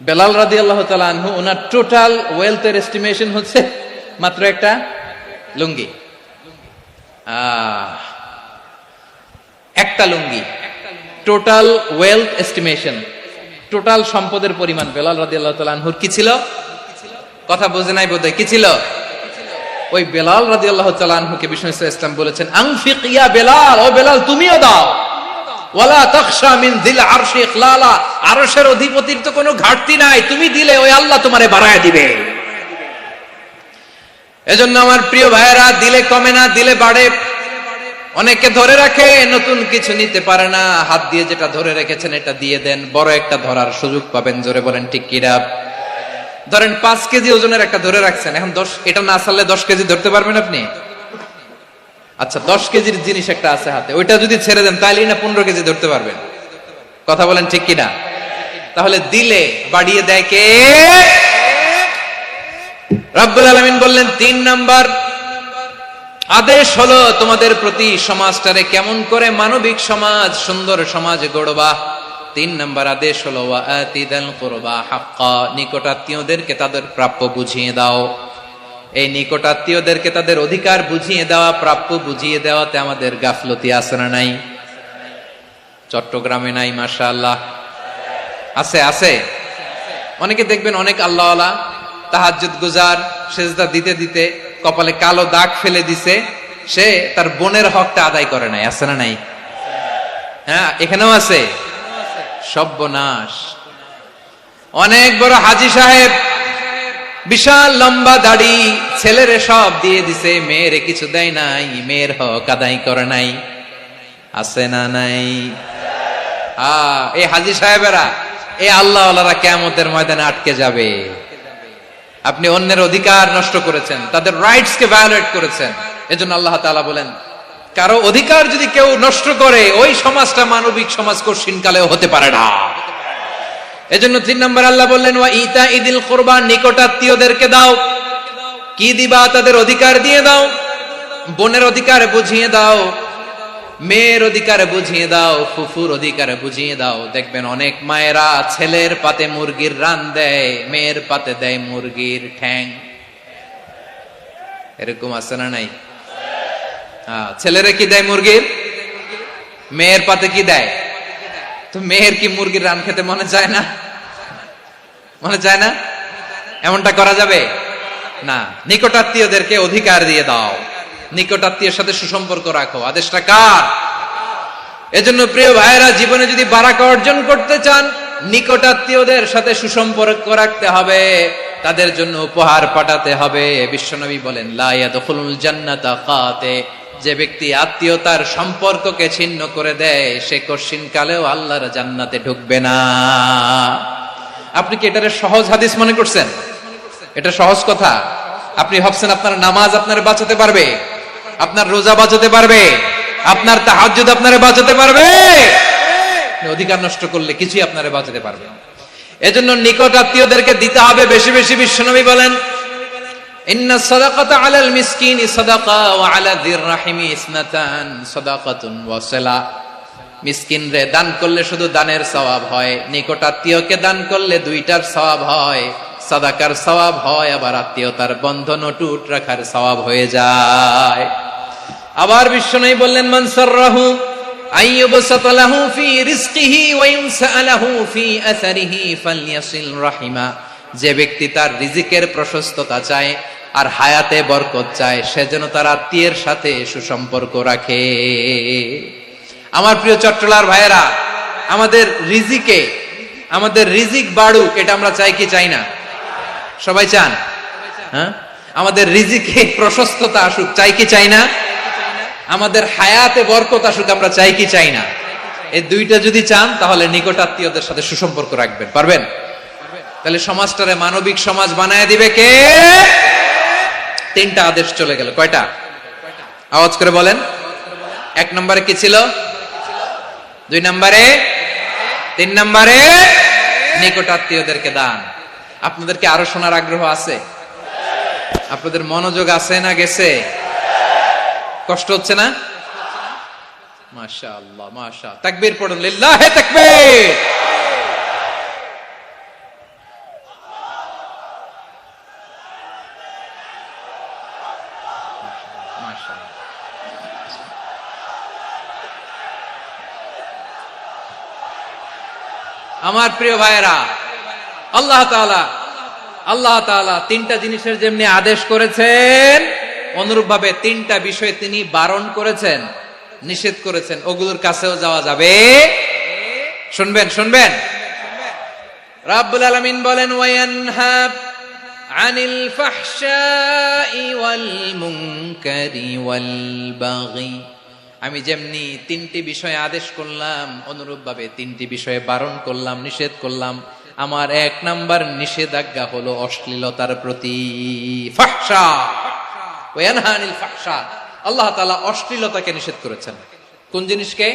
বেলাল রাদিয়াল্লাহু তাআলা আনহু, ওনার টোটাল ওয়েলথের এস্টিমেশন হচ্ছে মাত্র একটা লুঙ্গি। একটা লুঙ্গি, টোটাল ওয়েলথ এস্টিমেশন, টোটাল সম্পদের পরিমাণ বেলাল রাদিয়াল্লাহু তাআলা আনহুর কি ছিল? কথা বোঝে নাই বোধহয়। কি ছিল? ওই বেলাল রাদিয়াল্লাহু তাআলা আনহুকে বিষ্ণু ইসলাম বলেছেন আনফিক ইয়া বেলাল, ও বেলাল তুমিও দাও। ওয়ালা তাখশা মিন যিল আরশি ইখলালা, আরশের অধিপতির তো কোনো ঘাটতি নাই, তুমি দিলে ওই আল্লাহ তোমারে বাড়ায় দিবে। এজন্য আমার প্রিয় ভাইয়েরা, দিলে কমে না, দিলে বাড়ে। অনেকে ধরে রাখে, নতুন কিছু নিতে পারে না, হাত দিয়ে যেটা ধরে রেখেছেন এটা দিয়ে দেন, বড় একটা ধরার সুযোগ পাবেন। জোরে বলেন ঠিক কিনা? ধরেন 5 কেজি ওজনের একটা ধরে রাখছেন, এখন 10, এটা না ছাড়লে 10 কেজি ধরতে পারবেন আপনি? আচ্ছা, 10 কেজির জিনিস একটা আছে হাতে, ওইটা যদি ছেড়ে দেন তাহলেই না 15 কেজি ধরতে পারবেন। কথা বলেন ঠিক কিনা? তাহলে দিলে বাড়িয়ে দেয় কে? রব্বুল আলামিন বললেন 3 নাম্বার আদেশ হলো তোমাদের প্রতি সমাজটারে কেমন করে মানবিক সমাজ, সুন্দর সমাজ গড়বা। 3 নাম্বার আদেশ হলো ওয়া আতিদাল কুরবা হাক্কা, নিকটাত্মীয়দেরকে তাদের প্রাপ্য বুঝিয়ে দাও। এই নিকটাত্মীয়দেরকে তাদের অধিকার বুঝিয়ে দেওয়া, প্রাপ্য বুঝিয়ে দেওয়াতে আমাদের গাফলতি আছে না নাই? চট্টগ্রামে নাই? মাশাআল্লাহ আছে, আছে। অনেকে দেখবেন অনেক আল্লাহওয়ালা, তাহাজ্জুদ গুজার, সেজদা দিতে দিতে কপালে কালো দাগ ফেলে দিছে, সে তার বোনের হকটা আদায় করে নাই। আছে না নাই? হ্যাঁ, এখানেও আছে। সর্বনাশ। অনেক বড় হাজী সাহেব, বিশাল লম্বা দাড়ি, ছেলেরে সব দিয়ে দিছে, মেয়েরে কিছু দেয় নাই, মেয়ের হক আদায় করে নাই। আছে না নাই? এই হাজী সাহেবেরা, এই আল্লাহওয়ালারা কিয়ামতের ময়দানে আটকে যাবে। আপনি অন্যের অধিকার নষ্ট করেছেন, তাদের রাইটস কে ভায়োলেট করেছেন। এজন্য আল্লাহ তাআলা বলেন, কারো অধিকার যদি কেউ নষ্ট করে, ওই সমাজটা মানবিক সমাজ কঠিনকালেও হতে পারে না। এজন্য 3 নম্বর আল্লাহ বললেন ওয়া ইতাইদিল কুরবা, নিকটাত্মীয়দেরকে দাও। কি দিবা? তাদের অধিকার দিয়ে দাও, বোনের অধিকার বুঝিয়ে দাও। মেয়ের অধিকার বুঝিয়ে দাও, ফুফুর অধিকার বুঝিয়ে দাও। দেখবেন অনেক মায়েরা ছেলের পাতে মুরগির রান দেয়, মেয়ের পাতে দেয় মুরগির ঠ্যাং। এরকম আছে না নাই? ছেলেরা কি দেয় মুরগির, মেয়ের পাতে কি দেয়? তো মেয়ের কি মুরগির রান খেতে মনে চায় না? মনে চায় না? এমনটা করা যাবে না। নিকটাত্মীয়দেরকে অধিকার দিয়ে দাও, নিকটাত্মীয়ের সাথে সুসম্পর্ক রাখো। আদেশটা কার? এজন্য প্রিয় ভাইয়েরা, জীবনে যদি বারাকা অর্জন করতে চান, নিকটাত্মীয়দের সাথে সুসম্পর্ক রাখতে হবে, তাদের জন্য উপহার পাঠাতে হবে। বিশ্বনবী বলেন, লা ইয়াদখুলুল জান্নাতা কাতে, যে ব্যক্তি আত্মীয়তার সম্পর্ককে ছিন্ন করে দেয়, সে কশিন কালেও আল্লাহর জান্নাতে ঢুকবে না। আপনি কি এটারে সহজ হাদিস মনে করছেন? এটা সহজ কথা? আপনি ভাবছেন আপনার নামাজ আপনার বাঁচাতে পারবে, আপনার রোজা বাঁচাতে পারবে, আপনার তাহাজ্জুদ আপনারে বাঁচাতে পারবে? অধিকার নষ্ট করলে কিছুই আপনারে বাঁচাতে পারবে না। এজন্য নিকট আত্মীয়দেরকে দিতে হবে বেশি বেশি। বিশ্বনবী বলেন, ইন্না সাদাকাতা আলাল মিসকিনি সাদাকা ওয়া আলা যির রাহিমি ইসনাতান সাদাকাতুন ওয়া সিলা। মিসকিনরে দান করলে শুধু দানের সওয়াব হয়, নিকট আত্মীয়কে দান করলে দুইটার সওয়াব হয়, সাদাকার সওয়াব হয়, আবার আত্মীয়তার বন্ধন অটুট রাখার সওয়াব হয়ে যায়। আবার বিশ্বনবী বললেন, মান সাররাহু আইয়ুবসাতা লাহু ফি রিজকিহি ওয়া ইউনসা লাহু ফি আসারিহি ফালইয়াসিল রাহিমা। যে ব্যক্তি তার রিজিকের প্রশস্ততা চায় আর হায়াতে বরকত চায়, সে যেন তার আত্মীয়ের সাথে সুসম্পর্ক রাখে। আমার প্রিয় চট্টলার ভাইয়েরা, আমাদের রিজিক বাড়ুক, এটা আমরা চাই কি চাই না? সবাই চান? হ্যাঁ, আমাদের রিজিকে প্রশস্ততা আসুক, চাই কি চাই না? আমাদের হায়াতে বরকত আসুক, আমরা চাই কি চাই না? এই দুইটা যদি চান, তাহলে নিকট আত্মীয়দের সাথে সুসম্পর্ক রাখবেন, পারবেন? তাহলে সমাজটারে মানবিক সমাজ বানায় দিবে কে? তিনটা আদেশ চলে গেল। কয়টা? আওয়াজ করে বলেন। 1 নম্বরে কি ছিল? 2 নম্বরে, 3 নম্বরে নিকট আত্মীয়দেরকে দান। আপনাদেরকে আরো শোনার আগ্রহ আছে? আপনাদের মনোযোগ আছে না গেছে? কষ্ট হচ্ছে না? মাশাআল্লাহ, মাশাআল্লাহ। তাকবীর পড়ুন, লিল্লাহি তাকবীর। আমার প্রিয় ভাইয়েরা, আল্লাহ তাআলা 3টা জিনিসের যেমনি আদেশ করেছেন, অনুরূপ ভাবে 3টা বিষয় তিনি বারণ করেছেন, নিষেধ করেছেন। ওগুলোর কাছেও যাওয়া যাবে। শুনবেন। রাব্বুল আলামিন বলেন, ওয়ায়ানহা আনিল ফাহশাই ওয়াল মুনকারি ওয়াল বাগি। আমি যেমনি 3টি বিষয়ে আদেশ করলাম, অনুরূপ ভাবে 3টি বিষয়ে বারণ করলাম, নিষেধ করলাম। আমার 1 নাম্বার নিষেধাজ্ঞা হলো অশ্লীলতার প্রতি। ফাহশা, ওয়ায়ানহা আনিল ফাহশা, আল্লাহ তাআলা অশ্লীলতাকে নিষেধ করেছেন। কোন জিনিসকে?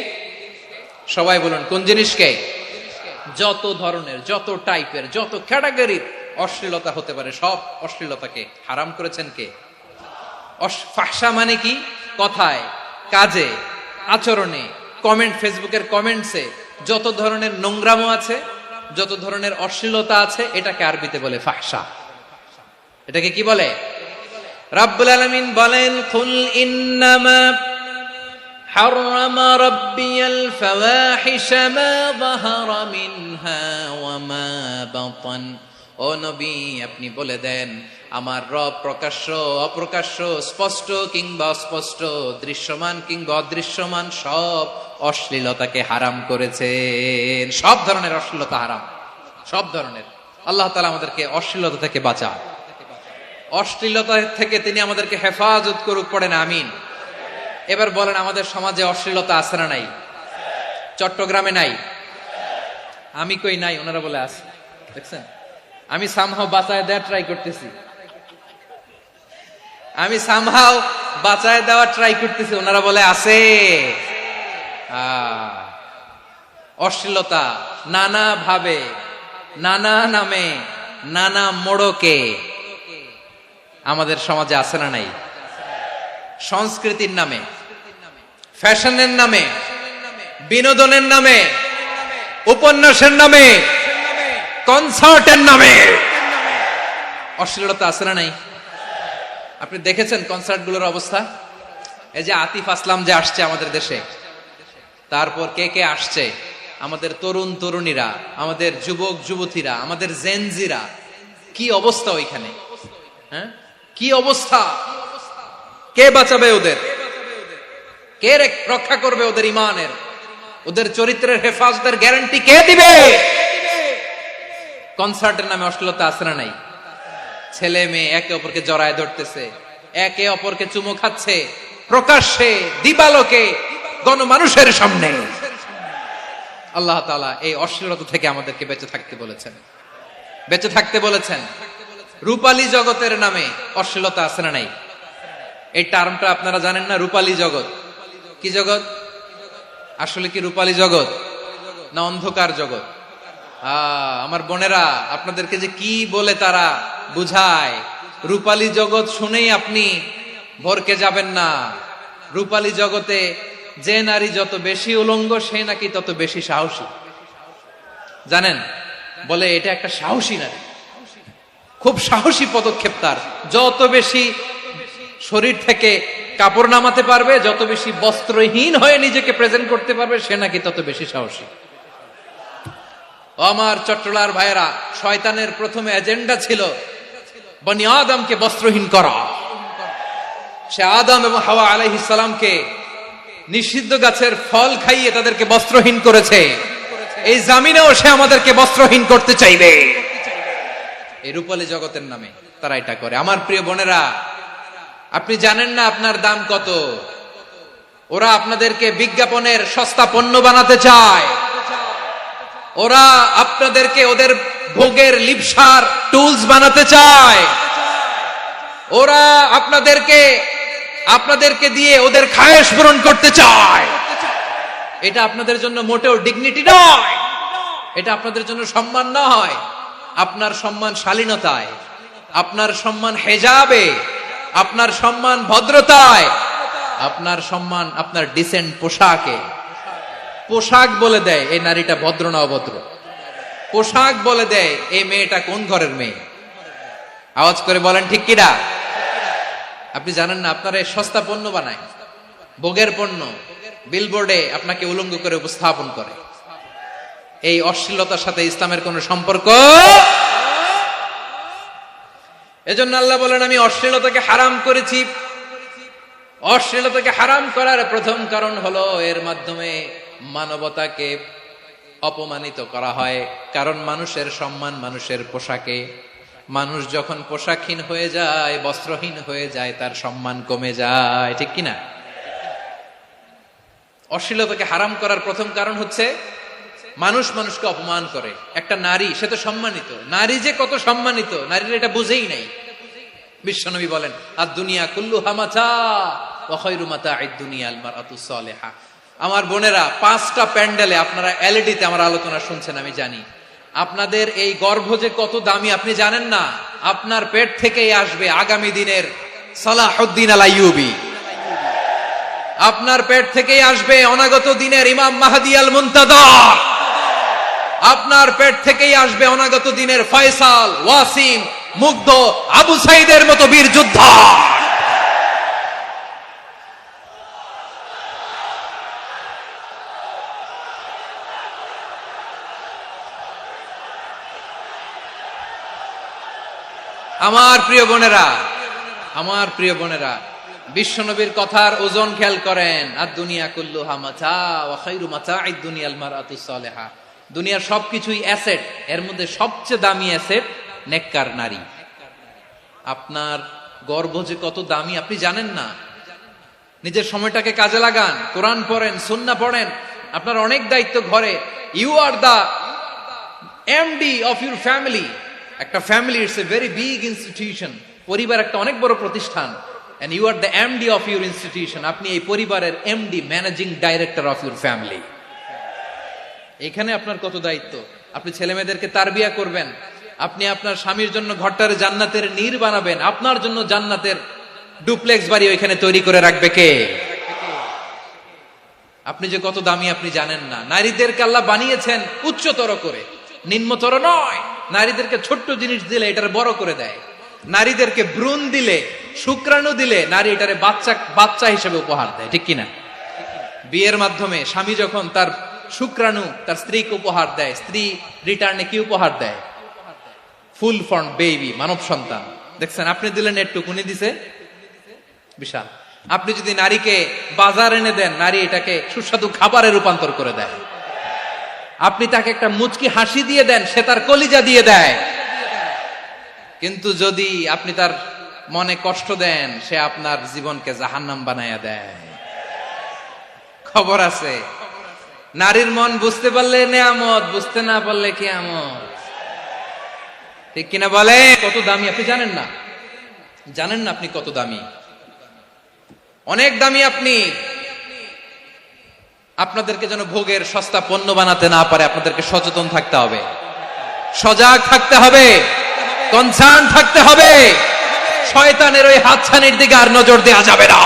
সবাই বলুন, কোন জিনিসকে? যত ধরনের, যত টাইপের, যত ক্যাটাগরির অশ্লীলতা হতে পারে, সব অশ্লীলতাকে হারাম করেছেন কে? ফাহশা মানে কি? কথায়, কাজে, আচরণে, কমেন্ট, ফেসবুকের কমেন্টসে যত ধরনের নোংরামো আছে, যত ধরনের অশ্লীলতা আছে, এটাকে আরবিতে বলে ফাহশা। এটাকে কি বলে? রাব্বুল আলামিন বলেন, কুল ইন্নামা হারামা রাব্বিয়াল ফাওয়াহিশা মা যাহারা মিনহা ওয়া মা বাতান। ও নবী, আপনি বলে দেন, আমার রব প্রকাশ্য, অপ্রকাশ্য, স্পষ্ট কিংবা অস্পষ্ট, দৃশ্যমান কিংবা অদৃশ্যমান সব অশ্লীলতাকে হারাম করেছেন। সব ধরনের অশ্লীলতা হারাম, সব ধরনের। আল্লাহ তাআলা আমাদেরকে অশ্লীলতা থেকে বাঁচান, অশ্লীলতা থেকে তিনি আমাদেরকে হেফাজত করুক। পড়েন আমিন। এবার বলেন, আমাদের সমাজে অশ্লীলতা আছে না নাই? চট্টগ্রামে নাই? আমি কই নাই, ওনারা বলে আছে। দেখছেন, আমি সামহাও বাঁচায় দেওয়ার ট্রাই করতেছি, ওনারা বলে আছে। অশ্লীলতা নানা ভাবে, নানা নামে, নানা মোড়কে আমাদের সমাজে আছে না নাই? সংস্কৃতির নামে, ফ্যাশনের নামে, বিনোদনের নামে, উপন্যাসের নামে, কনসার্টের নামে অশ্লীলতা আছে না নাই? আপনি দেখেছেন কনসার্ট গুলোর অবস্থা? এই যে আতিফ আসলাম যে আসছে আমাদের দেশে, তারপর কে কে আসছে, আমাদের তরুণ তরুণীরা, আমাদের যুবক যুবতীরা, আমাদের জেনজিরা, কি অবস্থা ওইখানে? হ্যাঁ, কি অবস্থা? কে বাঁচাবে ওদের? কে রক্ষা করবে ওদের ইমানের, ওদের চরিত্রের হেফাজতের গ্যারান্টি কে দিবে? কনসার্টের নামে অশ্লীলতা আছে না নাই? ছেলে মেয়ে একে অপরকে জড়ায় ধরতেছে, একে অপরকে চুমো খাচ্ছে প্রকাশ্যে, দিবালোকে, গণমানুষের সামনে। আল্লাহ তাআলা এই অশ্লীলতা থেকে আমাদেরকে বেঁচে থাকতে বলেছেন, বেঁচে থাকতে বলেছেন। রূপালী জগতের নামে অশ্লীলতা আছে না নাই? এই টার্মটা আপনারা জানেন না? রূপালী জগৎ কি জগৎ? আসলে কি রূপালী জগৎ না অন্ধকার জগৎ? আমার বোনেরা, আপনাদেরকে যে কি বলে তারা বুঝায়, রূপালী জগৎ শুনেই আপনি ভরকে যাবেন না। রূপালী জগতে যে নারী যত বেশি উলঙ্গ, সে নাকি তত বেশি সাহসী। জানেন, বলে এটা একটা সাহসী নারী, খুব সাহসী পদক্ষেপ তার। যত বেশি শরীর থেকে কাপড় নামাতে পারবে, যত বেশি বস্ত্রহীন হয়ে নিজেকে প্রেজেন্ট করতে পারবে, সে নাকি তত বেশি সাহসী। আমার চট্টলার ভাইয়েরা, শয়তানের প্রথম এজেন্ডা ছিল বনি আদমকে বস্ত্রহীন করা। সে আদম এবং হাওয়া আলাইহিস সালামকে নিষিদ্ধ গাছের ফল খাইয়ে তাদেরকে বস্ত্রহীন করেছে। এই জামিনেও সে আমাদেরকে বস্ত্রহীন করতে চাইবে। এই রূপালী জগতের নামে তারা এটা করে। আমার প্রিয় বোনেরা, আপনি জানেন না আপনার দাম কত। ওরা আপনাদেরকে বিজ্ঞাপনের সস্তা পণ্য বানাতে চায়। ওরা আপনাদেরকে ওদের ভোগের লিপসার টুলস বানাতে চায়। ওরা আপনাদেরকে দিয়ে ওদের খায়েশ পূরণ করতে চায়। এটা আপনাদের জন্য মোটেও ডিগনিটি নয়, এটা আপনাদের জন্য সম্মান নয়। আপনার সম্মান শালীনতায়, আপনার সম্মান হেজাবে, আপনার সম্মান ভদ্রতায়, আপনার সম্মান আপনার ডিসেন্ট পোশাকে। পোশাক বলে দেয় এই নারীটা ভদ্র না অভদ্র। পোশাক বলে দেয় এই মেয়েটা কোন ঘরের মেয়ে। আওয়াজ করে বলেন ঠিক কিনা? আপনি জানেন না, আপনারা সস্তা পণ্য বানায়, ভোগের পণ্য, বিলবোর্ডে আপনাকে উলঙ্গ করে উপস্থাপন করে। এই অশ্লীলতার সাথে ইসলামের কোন সম্পর্ক? এজন্য আল্লাহ বলেন, আমি অশ্লীলতাকে হারাম করেছি। অশ্লীলতাকে হারাম করার প্রথম কারণ হলো এর মাধ্যমে মানবতাকে অপমানিত করা হয়। কারণ মানুষের সম্মান মানুষের পোশাকে। মানুষ যখন পোশাকহীন হয়ে যায়, বস্ত্রহীন হয়ে যায়, তার সম্মান কমে যায়। ঠিক কিনা? অশ্লীলতাকে হারাম করার প্রথম কারণ হচ্ছে মানুষ মানুষকে অপমান করে। একটা নারী, সে তো সম্মানিত। নারী যে কত সম্মানিত, নারীর এটা বুঝেই নাই। বিশ্বনবী বলেন, আদ দুনিয়া কুল্লুহা মাতা ওয়া খায়রু মাতা'আদ দুনিয়া আল মারআতুস সালিহা। আমার বোনেরা, 5টা প্যান্ডেলে আপনারা এলইডিতে আমার আলোচনা শুনছেন, আমি জানি। আপনাদের এই গর্ভ যে কত দামি আপনি জানেন না। আপনার পেট থেকেই আসবে আগামী দিনের সালাহুদ্দিন আল আইয়ুবী। আপনার পেট থেকেই আসবে অনাগত দিনের ইমাম মাহদী আল মুনতাযর। আপনার পেট থেকেই আসবে অনাগত দিনের ফয়সাল, ওয়াসিম, মুগ্ধ, আবু সাইদের মতো বীর যোদ্ধা। আমার প্রিয় বোনেরা, আমার প্রিয় বোনেরা, বিশ্বনবীর কথার ওজন খেয়াল করেন। আর দুনিয়া কুল্লুহা মাতা ওয়া খায়রু মাতা'আদ দুনিয়া আল মারআতুস সালিহা। দুনিয়ার সবকিছুই অ্যাসেট, এর মধ্যে সবচেয়ে দামি অ্যাসেট নেককার নারী। আপনার গর্ভ যে কত দামি আপনি জানেন না। নিজের সময়টাকে কাজে লাগান, কোরআন পড়েন, সুন্নাহ পড়েন। আপনার অনেক দায়িত্ব ঘরে। You are the MD of your family. একটা family it's a very big institution. পরিবার একটা অনেক বড় প্রতিষ্ঠান। and you are the MD of your institution. আপনি এই পরিবারের MD, managing director of your family. এখানে আপনার কত দায়িত্ব। আপনি ছেলে মেয়েদেরকে তারবিয়া করবেন। আপনি আপনার স্বামীর জন্য ঘরটার জান্নাতের নীর বানাবেন। আপনার জন্য জান্নাতের ডুপ্লেক্স বাড়ি ওইখানে তৈরি করে রাখবে কে? আপনি যে কত দামি আপনি জানেন না। নারীদেরকে আল্লাহ বানিয়েছেন উচ্চতর করে, নিম্নতর নয়। নারীদেরকে ছোট্ট জিনিস দিলে এটারে বড় করে দেয়। নারীদেরকে ভ্রূণ দিলে, শুক্রাণু দিলে নারী এটারে বাচ্চা হিসেবে উপহার দেয়, ঠিক কিনা? বিয়ের মাধ্যমে স্বামী যখন তার শুক্রাণু তার স্ত্রীকে উপহার দেয়, স্ত্রী রিটার্নে কি উপহার দেয়? ফুল ফর্ম বেবি, মানব সন্তান। দেখছেন, আপনি দিলেন একটু, উনি দিছে বিশাল। আপনি যদি নারীকে বাজার এনে দেন, নারী এটাকে সুস্বাদু খাবারে রূপান্তর করে দেয়। আপনি তাকে একটা মুচকি হাসি দিয়ে দেন, সে তার কলিজা দিয়ে দেয়। কিন্তু যদি আপনি তার মনে কষ্ট দেন, সে আপনার জীবনকে জাহান্নাম বানায়া দেয়। খবর আছে। নারীর মন বুঝতে পারলে নেয়ামত, বুঝতে না পারলে কিয়ামত, ঠিক কিনা বলে? কত দামি আপনি জানেন না, জানেন না আপনি কত দামি, অনেক দামি আপনি। আপনাদেরকে যেন ভোগের সস্তা পণ্য বানাতে না পারে, আপনাদেরকে সচেতন থাকতে হবে, সজাগ থাকতে হবে, কনসার্ন থাকতে হবে। শয়তানের ওই হাতছানির দিকে আর নজর দেওয়া যাবে না।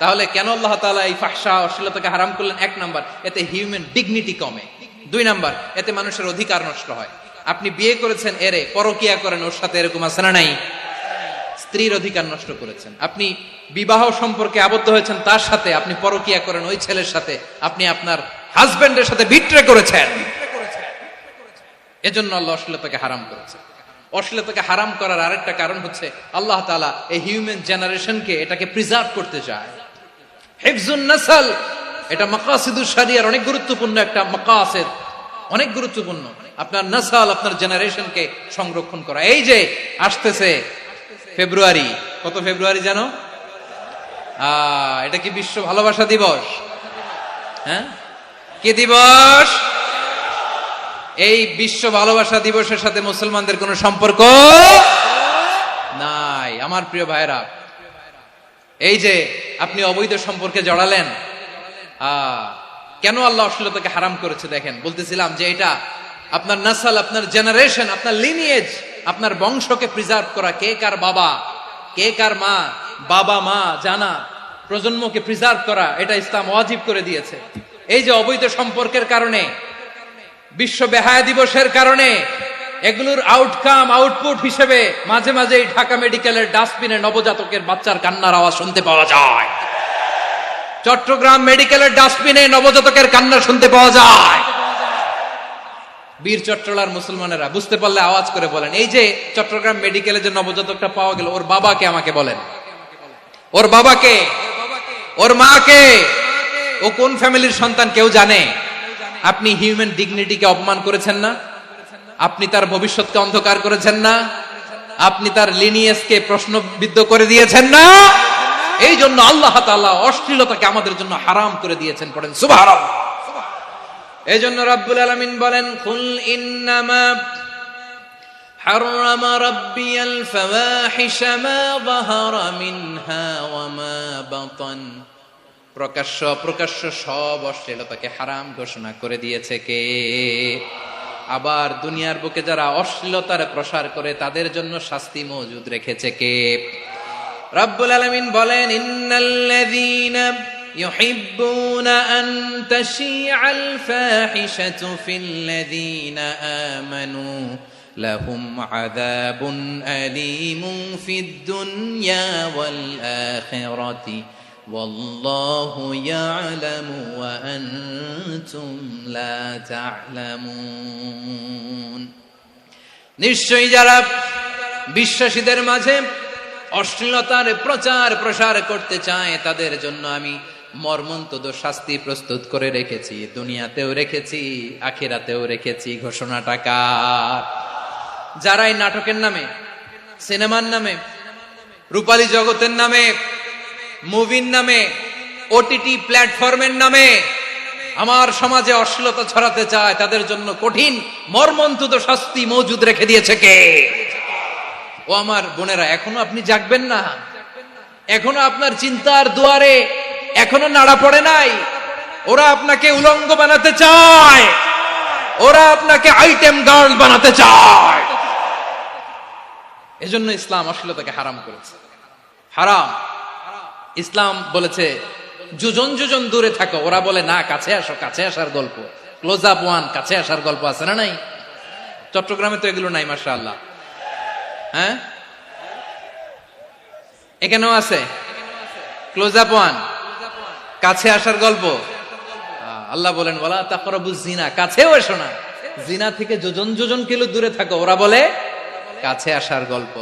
তাহলে কেন আল্লাহ তাআলা এই ফাহশা অশ্লীলতাকে হারাম করলেন? এক নাম্বার, এতে হিউম্যান ডিগনিটি কমে। দুই নাম্বার, এতে মানুষের অধিকার নষ্ট হয়। আপনি বিয়ে করেছেন, এরে পরকিয়া করেন, ওর সাথে এরকম আছে না নাই? স্ত্রীর অধিকার নষ্ট করেছেন। আপনি বিবাহ সম্পর্কে আবদ্ধ হয়েছেন তার সাথে, আপনি পরকিয়া করেন ওই ছেলের সাথে, আপনি আপনার হাজবেন্ডের সাথে বিট্রে করেছেন। এজন্য আল্লাহ অশ্লীলতাকে হারাম করেছেন। অশ্লীলতাকে হারাম করার আরেকটা কারণ হচ্ছে আল্লাহ তাআলা এই হিউম্যান জেনারেশনকে এটাকে প্রিজার্ভ করতে চায়। হিফজুন নাসল, এটা মাকাসিদুশ শরিয়ার অনেক গুরুত্বপূর্ণ একটা মাকাসিদ, অনেক গুরুত্বপূর্ণ। আপনার নাসল, আপনার জেনারেশনকে সংরক্ষণ করা। এই যে আসতেছে ফেব্রুয়ারি, কত ফেব্রুয়ারি জানো? এটা কি বিশ্ব ভালোবাসা দিবস? হ্যাঁ, কি দিবস? এই বিশ্ব ভালোবাসা দিবসের সাথে মুসলমানদের কোনো সম্পর্ক নাই। আমার প্রিয় ভাইরা, এই যে আপনি অবৈধ সম্পর্কে জড়ালেন, কেন আল্লাহ অশ্লীলতাকে হারাম করেছে দেখেন। বলতেছিলাম যে এটা আপনার নাসল, আপনার জেনারেশন, আপনার লিনিয়েজ, আপনার বংশকে প্রিজার্ভ করা। কে কার বাবা, কে কার মা, বাবা মা জানা, প্রজন্মকে প্রিজার্ভ করা, এটা ইসলাম ওয়াজিব করে দিয়েছে। এই যে অবৈধ সম্পর্কের কারণে, বিশ্ব বেহায়া দিবসের কারণে, এগুলোর আউটকাম, আউটপুট হিসেবে মাঝে মাঝে ঢাকা মেডিকেলের ডাস্টবিনে নবজাতকের বাচ্চার কান্নার আওয়াজ শুনতে পাওয়া যায়। চট্টগ্রাম মেডিকেলের ডাস্টবিনে নবজাতকের কান্না শুনতে পাওয়া যায়। বীর চট্টলার মুসলমানেরা বুঝতে পারলে আওয়াজ করে বলেন, এই যে চট্টগ্রাম মেডিকেলে যে নবজাতকটা পাওয়া গেল, ওর বাবাকে আমাকে বলেন, ওর বাবাকে, ওর মাকে, ও কোন ফ্যামিলির সন্তান কেউ জানে? আপনি হিউম্যান ডিগনিটিকে অপমান করেছেন না? আপনি তার ভবিষ্যৎকে অন্ধকার করেছেন না? আপনি তার লিনিয়েজকে প্রশ্নবিদ্ধ করে দিয়েছেন না? এই জন্য আল্লাহ তাআলা অশ্লীলতাকে আমাদের জন্য হারাম করে দিয়েছেন। পড়েন সুবহানাল্লাহ। এই জন্য রাব্বুল আলামিন বলেন, কুল ইন্নামা হারামা রাব্বিয়াল ফাওয়াহিশা মা যাহারা মিনহা ওয়া মা বাতান। প্রকাশ্য অপ্রকাশ্য সব অশ্লীলতাকে হারাম ঘোষণা করে দিয়েছে কে? আবার দুনিয়ার বুকে যারা অশ্লীলতার প্রসার করে তাদের জন্য শাস্তি মজুদ রেখেছে কে? রাব্বুল আলামিন বলেন, ইন্নাল্লাযীনা ইউহিব্বুনা আন তাশিআল ফাহিশাতু ফিল্লাযীনা আমানু লাহুম আযাবুন আলীমুন ফিদ দুনিয়া ওয়াল আখিরাতি ওয়াল্লাহু ইয়ালামু ওয়া আনতুম লা তা'লামুন। নিশ্চয়ই যারা বিশ্বাসীদের মাঝে অশ্লীলতার প্রচার প্রসার করতে চায় তাদের জন্য আমি মর্মন্তুদ শাস্তি প্রস্তুত করে রেখেছি, দুনিয়াতেও রেখেছি, আখিরাতেও রেখেছি। ঘোষণাটা কার? যারা এই নাটকের নামে, সিনেমার নামে, রূপালী জগতের নামে, মুভির নামে, ওটিটি প্ল্যাটফর্মের নামে আমার সমাজে অশ্লীলতা ছড়াতে চায়, তাদের জন্য কঠিন মর্মন্তুদ শাস্তি মজুদ রেখে দিয়েছে কে? ও আমার বোনেরা, এখনো আপনি জাগবেন না? এখনো আপনার চিন্তার দুয়ারে এখনো নাড়া পড়ে নাই? ওরা আপনাকে উলঙ্গ বানাতে চায়, ওরা আপনাকে আইটেম গার্ল বানাতে চায়। এজন্য ইসলাম অশ্লীলতাকে হারাম করেছে। হারাম। ইসলাম বলেছে যোজন যোজন দূরে থাকো, ওরা বলে না কাছে আসো, কাছে আসার গল্প, ক্লোজ আপ ওয়ান, কাছে আসার গল্প আছে না নাই? চট্টগ্রামে তো এগুলো নাই মাশাআল্লাহ। হ্যাঁ, এখানেও আছে ক্লোজ আপ ওয়ান, কাছে আসার গল্প। আল্লাহ বলেন ওয়ালা তাকরাবুজ জিনা, কাছেও এসো না, জিনা থেকে যোজন যোজন কিলো দূরে থাকো, ওরা বলে কাছে আসার গল্প।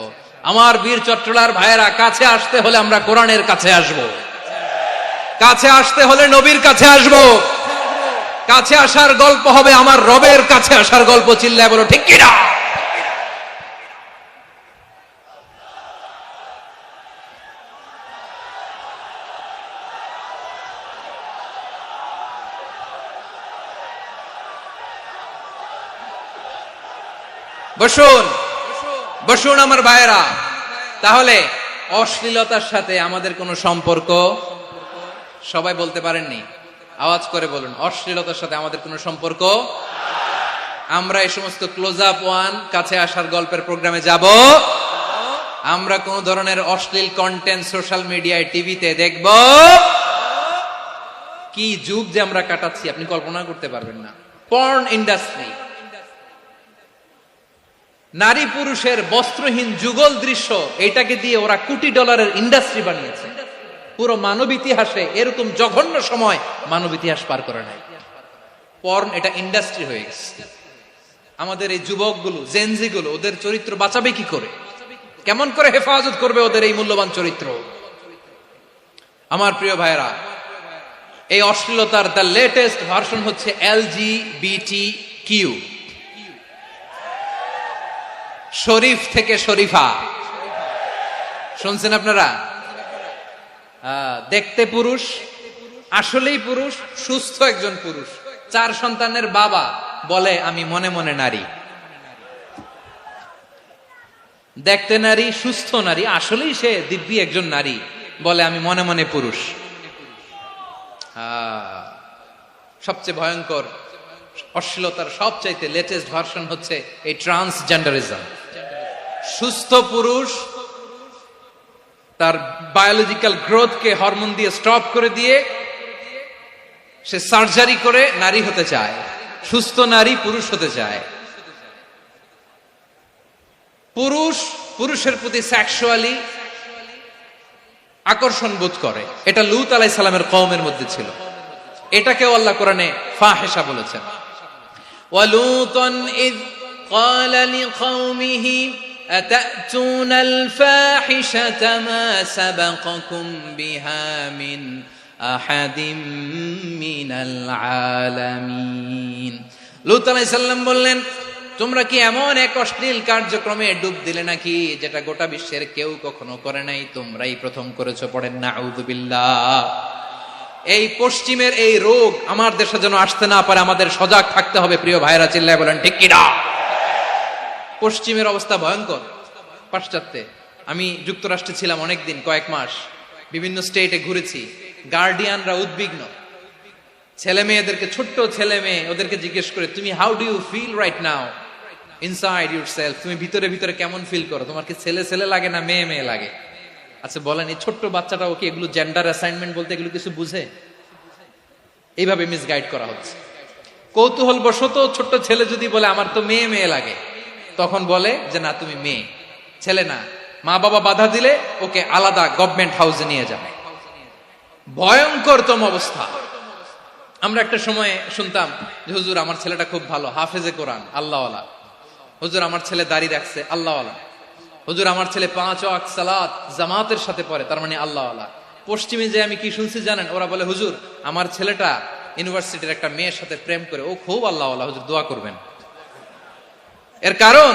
আমার বীর চট্টলার ভাইয়েরা, কাছে আসতে হলে আমরা কোরআনের কাছে আসব, কাছে আসতে হলে নবীর কাছে আসব, কাছে আসার গল্প হবে আমার রবের কাছে আসার গল্প। চিল্লায় বলো ঠিক কিনা? বসুন বসুন আমার ভাইয়েরা। তাহলে অশ্লীলতার সাথে আমাদের কোনো সম্পর্ক? সবাই বলতে পারেননি, আওয়াজ করে বলুন, অশ্লীলতার সাথে আমাদের কোনো সম্পর্ক? আমরা এই সমস্ত ক্লোজ আপ ওয়ান, কাছে আসার গল্পের প্রোগ্রামে যাব? আমরা কোন ধরনের অশ্লীল কন্টেন্ট সোশ্যাল মিডিয়ায়, টিভিতে দেখব? কি যুগ যে আমরা কাটাচ্ছি আপনি কল্পনা করতে পারবেন না। পর্ন ইন্ডাস্ট্রি, নারী পুরুষের বস্ত্রহীন যুগল দৃশ্য, এটাকে দিয়ে ওরা কোটি ডলারের ইন্ডাস্ট্রি বানিয়েছে। পুরো মানব ইতিহাসে এরকম জঘন্য সময় মানব ইতিহাস পার করে নাই। পর্ন এটা ইন্ডাস্ট্রি হয়ে গেছে। আমাদের এই যুবকগুলো, জেনজি গুলো, ওদের চরিত্র বাঁচাবে কি করে? কেমন করে হেফাজত করবে ওদের এই মূল্যবান চরিত্র? আমার প্রিয় ভাইরা, এই অশ্লীলতার দ্য লেটেস্ট ভার্সন হচ্ছে LGBTQ, শরীফ থেকে শরীফা। শুনছেন আপনারা? দেখতে পুরুষ, আসলেই পুরুষ, সুস্থ একজন পুরুষ, 4 সন্তানের বাবা, বলে আমি মনে মনে নারী। দেখতে নারী, সুস্থ নারী, আসলেই সে দিব্যি একজন নারী, বলে আমি মনে মনে পুরুষ। সবচেয়ে ভয়ঙ্কর অশ্লীলতার সবচাইতে লেটেস্ট ভার্সন হচ্ছে এই ট্রান্সজেন্ডারিজম। সুস্থ পুরুষ তার বায়োলজিক্যাল গ্রোথকে হরমোন দিয়ে স্টপ করে দিয়ে সে সার্জারি করে নারী হতে চায়, সুস্থ নারী পুরুষ হতে চায়। পুরুষ পুরুষের প্রতি সেক্সুয়ালি আকর্ষণ বোধ করে। এটা লূত আলাইহিস সালামের কওমের মধ্যে ছিল। এটাকেও আল্লাহ কোরআনে ফাহিশা বলেছেন। ওয়ালুতান ইয ক্বালা লিকওমিহি আতাতুনাল ফাহিশাতা মা সাবাকাকুম বিহা মিন আহাদিম মিনাল আলামিন। লূত আলাইহিস সালাম বললেন, তোমরা কি এমন এক অশ্লীল কার্যক্রমে ডুব দিলে নাকি যেটা গোটা বিশ্বের কেউ কখনো করে নাই, তোমরাই প্রথম করেছো? পড়েন নাউযুবিল্লাহ। এই পশ্চিমের এই রোগ আমার দেশে যেন আসতে না পারে, আমাদের সজাগ থাকতে হবে। প্রিয় ভাইরা, চিল্লায় বলেন ঠিক কিনা? পশ্চিমের অবস্থা ভয়ঙ্কর। পাশ্চাত্যে, আমি যুক্তরাষ্ট্রে ছিলাম অনেকদিন, কয়েক মাস, বিভিন্ন স্টেটে ঘুরেছি। গার্ডিয়ানরা উদ্বিগ্ন, ছেলে মেয়েদেরকে, ছোট্ট ছেলে মেয়ে, ওদেরকে জিজ্ঞেস করে, তুমি how do you feel right now inside yourself? তুমি ভিতরে ভিতরে কেমন ফিল করো? তোমার কি ছেলে ছেলে লাগে না মেয়ে মেয়ে লাগে? আচ্ছা বলেন, এই ছোট্ট বাচ্চাটাও কি এগুলো জেন্ডার অ্যাসাইনমেন্ট বলতে এগুলো কিছু বুঝে? এইভাবে মিসগাইড করা হচ্ছে। কৌতূহল বশত ছোট্ট ছেলে যদি বলে আমার তো মেয়ে মেয়ে লাগে, তখন বলে যে না তুমি মেয়ে, ছেলে না। মা বাবা বাধা দিলে ওকে আলাদা গভর্নমেন্ট হাউসে নিয়ে যাবে। ভয়ঙ্করতম অবস্থা। আমরা একটা সময় শুনতাম যে হুজুর আমার ছেলেটা খুব ভালো, হাফেজে কোরআন, আল্লাহওয়ালা। হুজুর আমার ছেলে দাড়ি রাখছে, আল্লাহওয়ালা। হুজুর আমার ছেলে 5 ওয়াক্ত সালাত জামাতের সাথে পড়ে, তার মানে আল্লাহওয়ালা। পশ্চিমে যে আমি কি শুনছি জানেন? ওরা বলে হুজুর আমার ছেলেটা ইউনিভার্সিটির একটা মেয়ের সাথে প্রেম করে, ও খুব আল্লাহওয়ালা, হুজুর দোয়া করবেন। এর কারণ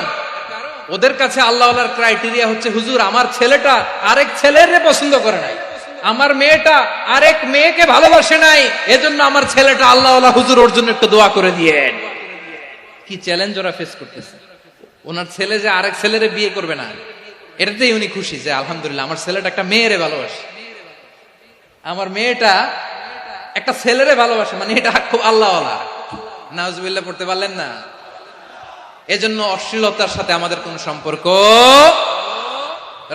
ওদের কাছে আল্লাহওয়ালার ক্রাইটেরিয়া হচ্ছে হুজুর আমার ছেলেটা আরেক ছেলের পছন্দ করে নাই, আমার মেয়েটা আরেক মেয়েকে ভালোবাসে নাই, এজন্য আমার ছেলেটা আল্লাহওয়ালা, হুজুর ওর জন্য একটু দোয়া করে দিয়েন। কি চ্যালেঞ্জ ওরা ফেস করতেছে। ওনার ছেলে যে আরেক ছেলেরে বিয়ে করবে না, এটাতেই উনি খুশি যে আলহামদুলিল্লাহ আমার ছেলেটা একটা মেয়েরে ভালোবাসে, আমার মেয়েটা একটা ছেলেরে ভালোবাসে, মানে এটা খুব আল্লাহওয়ালা। নাউজুবিল্লাহ পড়তে পারলেন না? এজন্য অশ্লীলতার সাথে আমাদের কোন সম্পর্ক।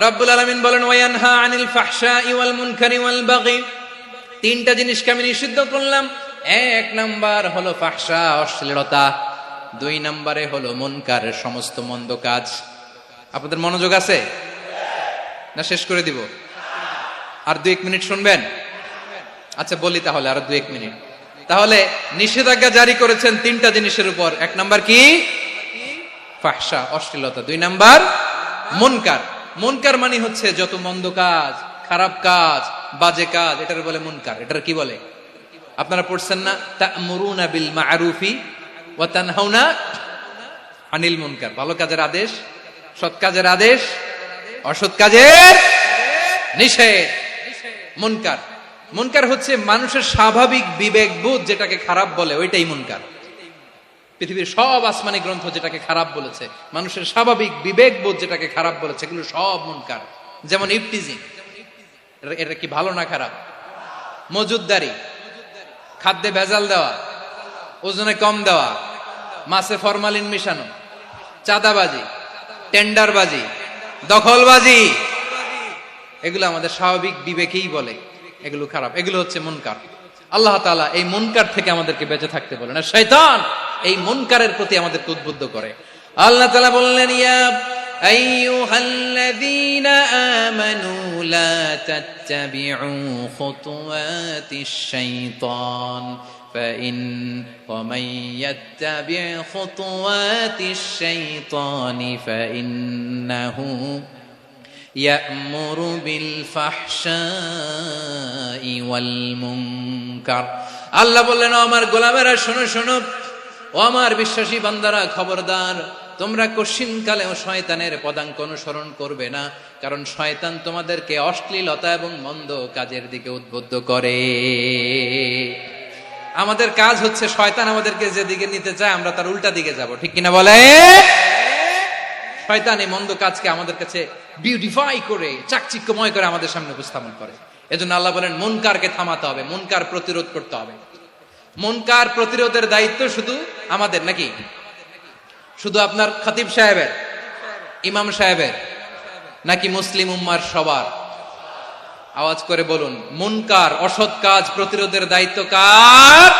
রব্বুল আলামিন বলেন ওয়ায়ানহা আনিল ফাহশাই ওয়াল মুনকারি ওয়াল বাগি তিনটা জিনিসকে আমি নিষিদ্ধ করলাম। এক নাম্বার হলো ফাহশা, অশ্লীলতা। দুই নম্বরে হলো মুনকার, সমস্ত মন্দ কাজ। আপনাদের মনোযোগ আছে না? শেষ করে দিব? আর 2-1 মিনিট শুনবেন? আচ্ছা বলি তাহলে, আর 2-1 মিনিট। তাহলে নিষেধাজ্ঞা জারি করেছেন তিনটা জিনিসের উপর। এক নাম্বার কি? ফাহশা, অশ্লীলতা। 2 নাম্বার মুনকার। মুনকার মানে হচ্ছে যত মন্দ কাজ, খারাপ কাজ, বাজে কাজ, এটার বলে মুনকার। এটার কি বলে? আপনারা পড়ছেন না, তা'মুরুনা বিল মা'রুফি ওয়া তানহাউনা আনিল মুনকার। ভালো কাজের আদেশ, সৎ কাজের আদেশ, অসৎ কাজের নিষেধ। মুনকার, মুনকার হচ্ছে মানুষের স্বাভাবিক বিবেকবোধ যেটাকে খারাপ বলে, ওইটাই মুনকার। পৃথিবীর সব আসমানি গ্রন্থ যেটাকে খারাপ বলেছে, মানুষের স্বাভাবিক বিবেকবোধ যেটাকে খারাপ বলেছে, এগুলো সব মুনকার। যেমন ইফটিজিং, এটা কি ভালো না খারাপ? মজুদদারি, খাদ্যে ভেজাল দেওয়া, ওজনে কম দেওয়া, মাছে ফরমালিন মিশানো, চাঁদাবাজি, টেন্ডারবাজি, দখলবাজি, এগুলো আমাদের স্বাভাবিক বিবেকেই বলে এগুলো খারাপ, এগুলো হচ্ছে মুনকার। আল্লাহ তাআলা এই মুনকার থেকে আমাদেরকে বেঁচে থাকতে বলেন, আর শয়তান এই মুনকারের প্রতি আমাদেরকে উদ্বুদ্ধ করে। আল্লাহ তাআলা বললেন, ইয়া আইয়ুহাল্লাযীনা আমানু লা তাত্তাবিউ খুতুওয়াতিশ শাইতান ومن يتبع خطوات الشيطان فإنه يأمر بالفحشاء والمنكر। আল্লাহ বললেন, আমার গোলামেরা শোনো শোনো, ও আমার বিশ্বাসী বান্দারা খবরদার, তোমরা কশিনকালেও শয়তানের পদাঙ্ক অনুসরণ করবে না, কারণ শয়তান তোমাদেরকে অশ্লীলতা এবং মন্দ কাজের দিকে উদ্বুদ্ধ করে। আমাদের কাজ হচ্ছে শয়তান আমাদেরকে যেদিকে নিতে চায় আমরা তার উল্টা দিকে যাব, ঠিক কিনা বলে? শয়তান এই মন্দ কাজকে আমাদের কাছে বিউটিফাই করে, চাকচিক্যময় করে আমাদের সামনে উপস্থাপন করে। এজন্য আল্লাহ বলেন, মুনকারকে থামাতে হবে, মুনকার প্রতিরোধ করতে হবে। মুনকার প্রতিরোধের দায়িত্ব শুধু আমাদের নাকি? শুধু আপনার খতিব সাহেবের, ইমাম সাহেবের, নাকি মুসলিম উম্মার সবার? আওয়াজ করে বলুন, মুনকার, অসৎ কাজ প্রতিরোধের দায়িত্ব কার?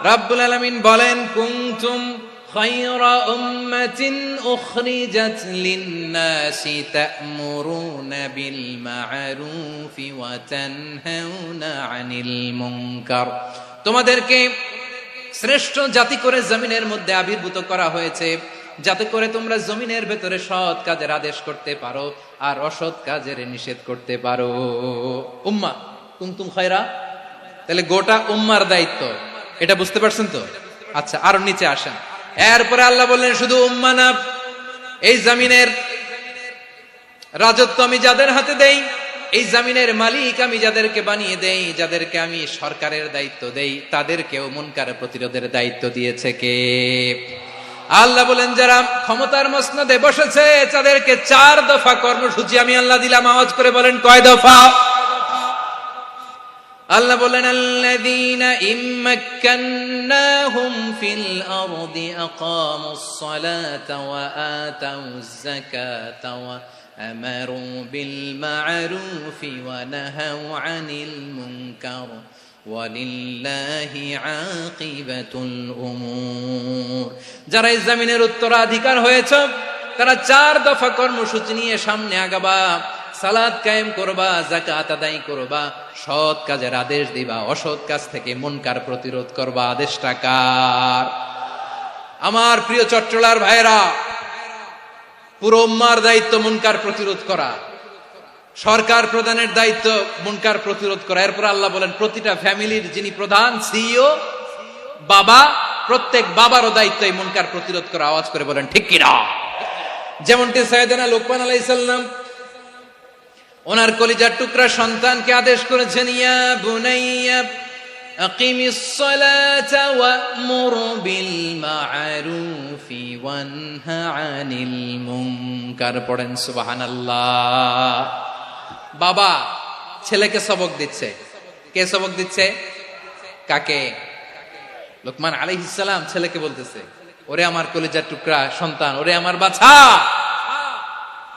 রাব্বুল আলামিন বলেন, কুনতুম খায়রা উম্মাতিন উখরিজাত লিন-নাসি তা'মুরুনা বিল মা'রুফি ওয়া তানহাউনা আনিল মুনকার। তোমাদেরকে শ্রেষ্ঠ জাতি করে জমিনের মধ্যে আবির্ভূত করা হয়েছে, যাতে করে তোমরা জমিনের ভেতরে সৎ কাজের আদেশ করতে পারো আর অসৎ কাজের নিষেধ করতে পারো। উম্মাহ, কুনতুম খায়রা, তাহলে গোটা উম্মার দায়িত্ব, এটা বুঝতে পারছেন তো? আচ্ছা, আরো নিচে আসেন। এরপরে আল্লাহ বললেন, শুধু উম্মাহ না, এই জমিনের রাজত্ব আমি যাদের হাতে দেই, এই জমিনের মালিক আমি যাদেরকে বানিয়ে দেই, যাদেরকে আমি সরকারের দায়িত্ব দেই, তাদেরকেও মুনকার প্রতিরোধের দায়িত্ব দিয়েছে কে? আল্লাহ বলেন, যারা ক্ষমতার মসনদে বসেছে তাদেরকে 4 দফা কর্মসূচি আমি আল্লাহ দিলাম। আওয়াজ করে বলেন, কয় দফা? আল্লাহ বলেন, আল্লাযীনা ইম্মাক্কান্নাহুম ফিল আরদি আকামুস সালাতা ওয়া আতাউয যাকাতা ওয়া আমারু বিল মা'রুফি ওয়া নাহাউ আনিল মুনকার ওয়ালিল্লাহি আকিবাতুল উমুর। যারা এই জমিনের উত্তরাধিকার হয়েছে তারা 4 দফা কর্মসূচি নিয়ে সামনে আগাবা। সালাত কায়েম করবা, যাকাত আদায় করবা, সৎ কাজের আদেশ দিবা, অসৎ কাজ থেকে মুনকার প্রতিরোধ করবা। আদেশটা কার? আমার প্রিয় চট্টলার ভাইরা, পুরো উম্মার দায়িত্ব মুনকার প্রতিরোধ করা, সরকার প্রধানের দায়িত্ব মুনকার প্রতিরোধ করা। এরপর আল্লাহ বলেন, প্রতিটা ফ্যামিলির যিনি প্রধান, সিইও, বাবা, প্রত্যেক বাবারও দায়িত্ব এই মুনকার প্রতিরোধ করা। আওয়াজ করে বলেন, ঠিক কিনা? যেমনটি সাইয়েদনা লোকমান আলাইহিস সালাম ওনার কলিজার টুকরা সন্তানকে আদেশ করেছেন, ইয়া বুনাইয়া আকিমিস সালাতা ওয়া'মুর বিল মা'রুফি ওয়ানহা আনিল মুনকার। পড়েন সুবহানাল্লাহ। বাবা ছেলেকে সবক দিচ্ছে। কে সবক দিচ্ছে? কাকে? লোকমান আলাইহিস সালাম ছেলেকে বলতেছে, ওরে আমার কলিজার টুকরা সন্তান, ওরে আমার বাছা,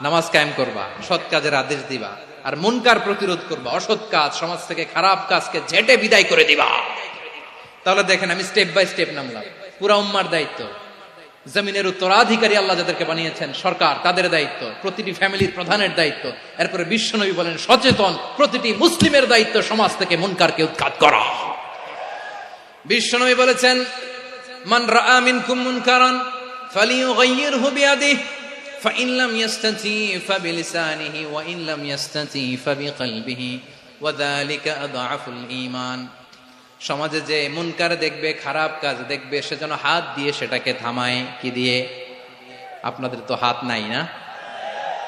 নামাজ কায়েম করবা, সৎ কাজের আদেশ দিবা, আর মুনকার প্রতিরোধ করবা, অসৎ কাজ, সমাজ থেকে খারাপ কাজকে ঝেঁটে বিদায় করে দিবা। তাহলে দেখেন আমি স্টেপ বাই স্টেপ নামলাম। পুরা উম্মার দায়িত্ব, জমিনের উত্তরাধিকারী আল্লাহ যাদেরকে বানিয়েছেন সরকার, তাদের দায়িত্ব, প্রতিটি ফ্যামিলির প্রধানের দায়িত্ব। এরপরে বিশ্বনবী বলেন সচেতন প্রতিটি মুসলিমের দায়িত্ব সমাজ থেকে মুনকারকে উৎখাত করা। বিশ্বনবী বলেছেন মান রাআ মিনকুম মুনকারান ফালিয়ুগাইয়িরহু বিয়াদিহি ফাইন লাম ইস্তাতি ফাবিলিসানিহি ওয়া ইন লাম ইস্তাতি ফাবিকলবিহি ওয়া যালিকা আযআফুল ঈমান। সমাজে যে মুনকার দেখবে, খারাপ কাজ দেখবে, সে যেন হাত দিয়ে সেটাকে থামায়। কি দিয়ে? আপনাদের তো হাত নাই না?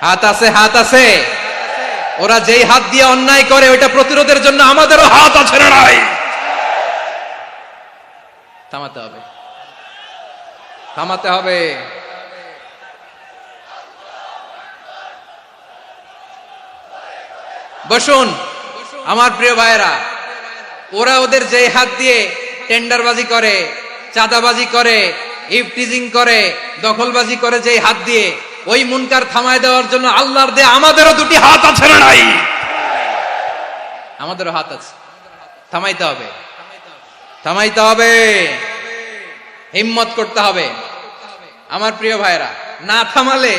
হাত আছে, হাত আছে। ওরা যেই হাত দিয়ে অন্যায় করে ওইটা প্রতিরোধের জন্য আমাদেরও হাত আছে না নাই? থামাতে হবে, থামাতে হবে। বসুন আমার প্রিয় ভাইয়েরা, ওরা ওদের যে হাত দিয়ে টেন্ডারবাজি করে, চাঁদাবাজি করে, ইফটিজিং করে, দখলবাজি করে, যে হাত দিয়ে, ওই মুনকার থামায় দেওয়ার জন্য আল্লাহর দেয়া আমাদেরও দুটি হাত আছে না নাই? আমাদেরও হাত আছে, থামাইতে হবে, থামাইতে হবে, হিম্মত করতে হবে। আমার প্রিয় ভাইয়েরা, না থামালে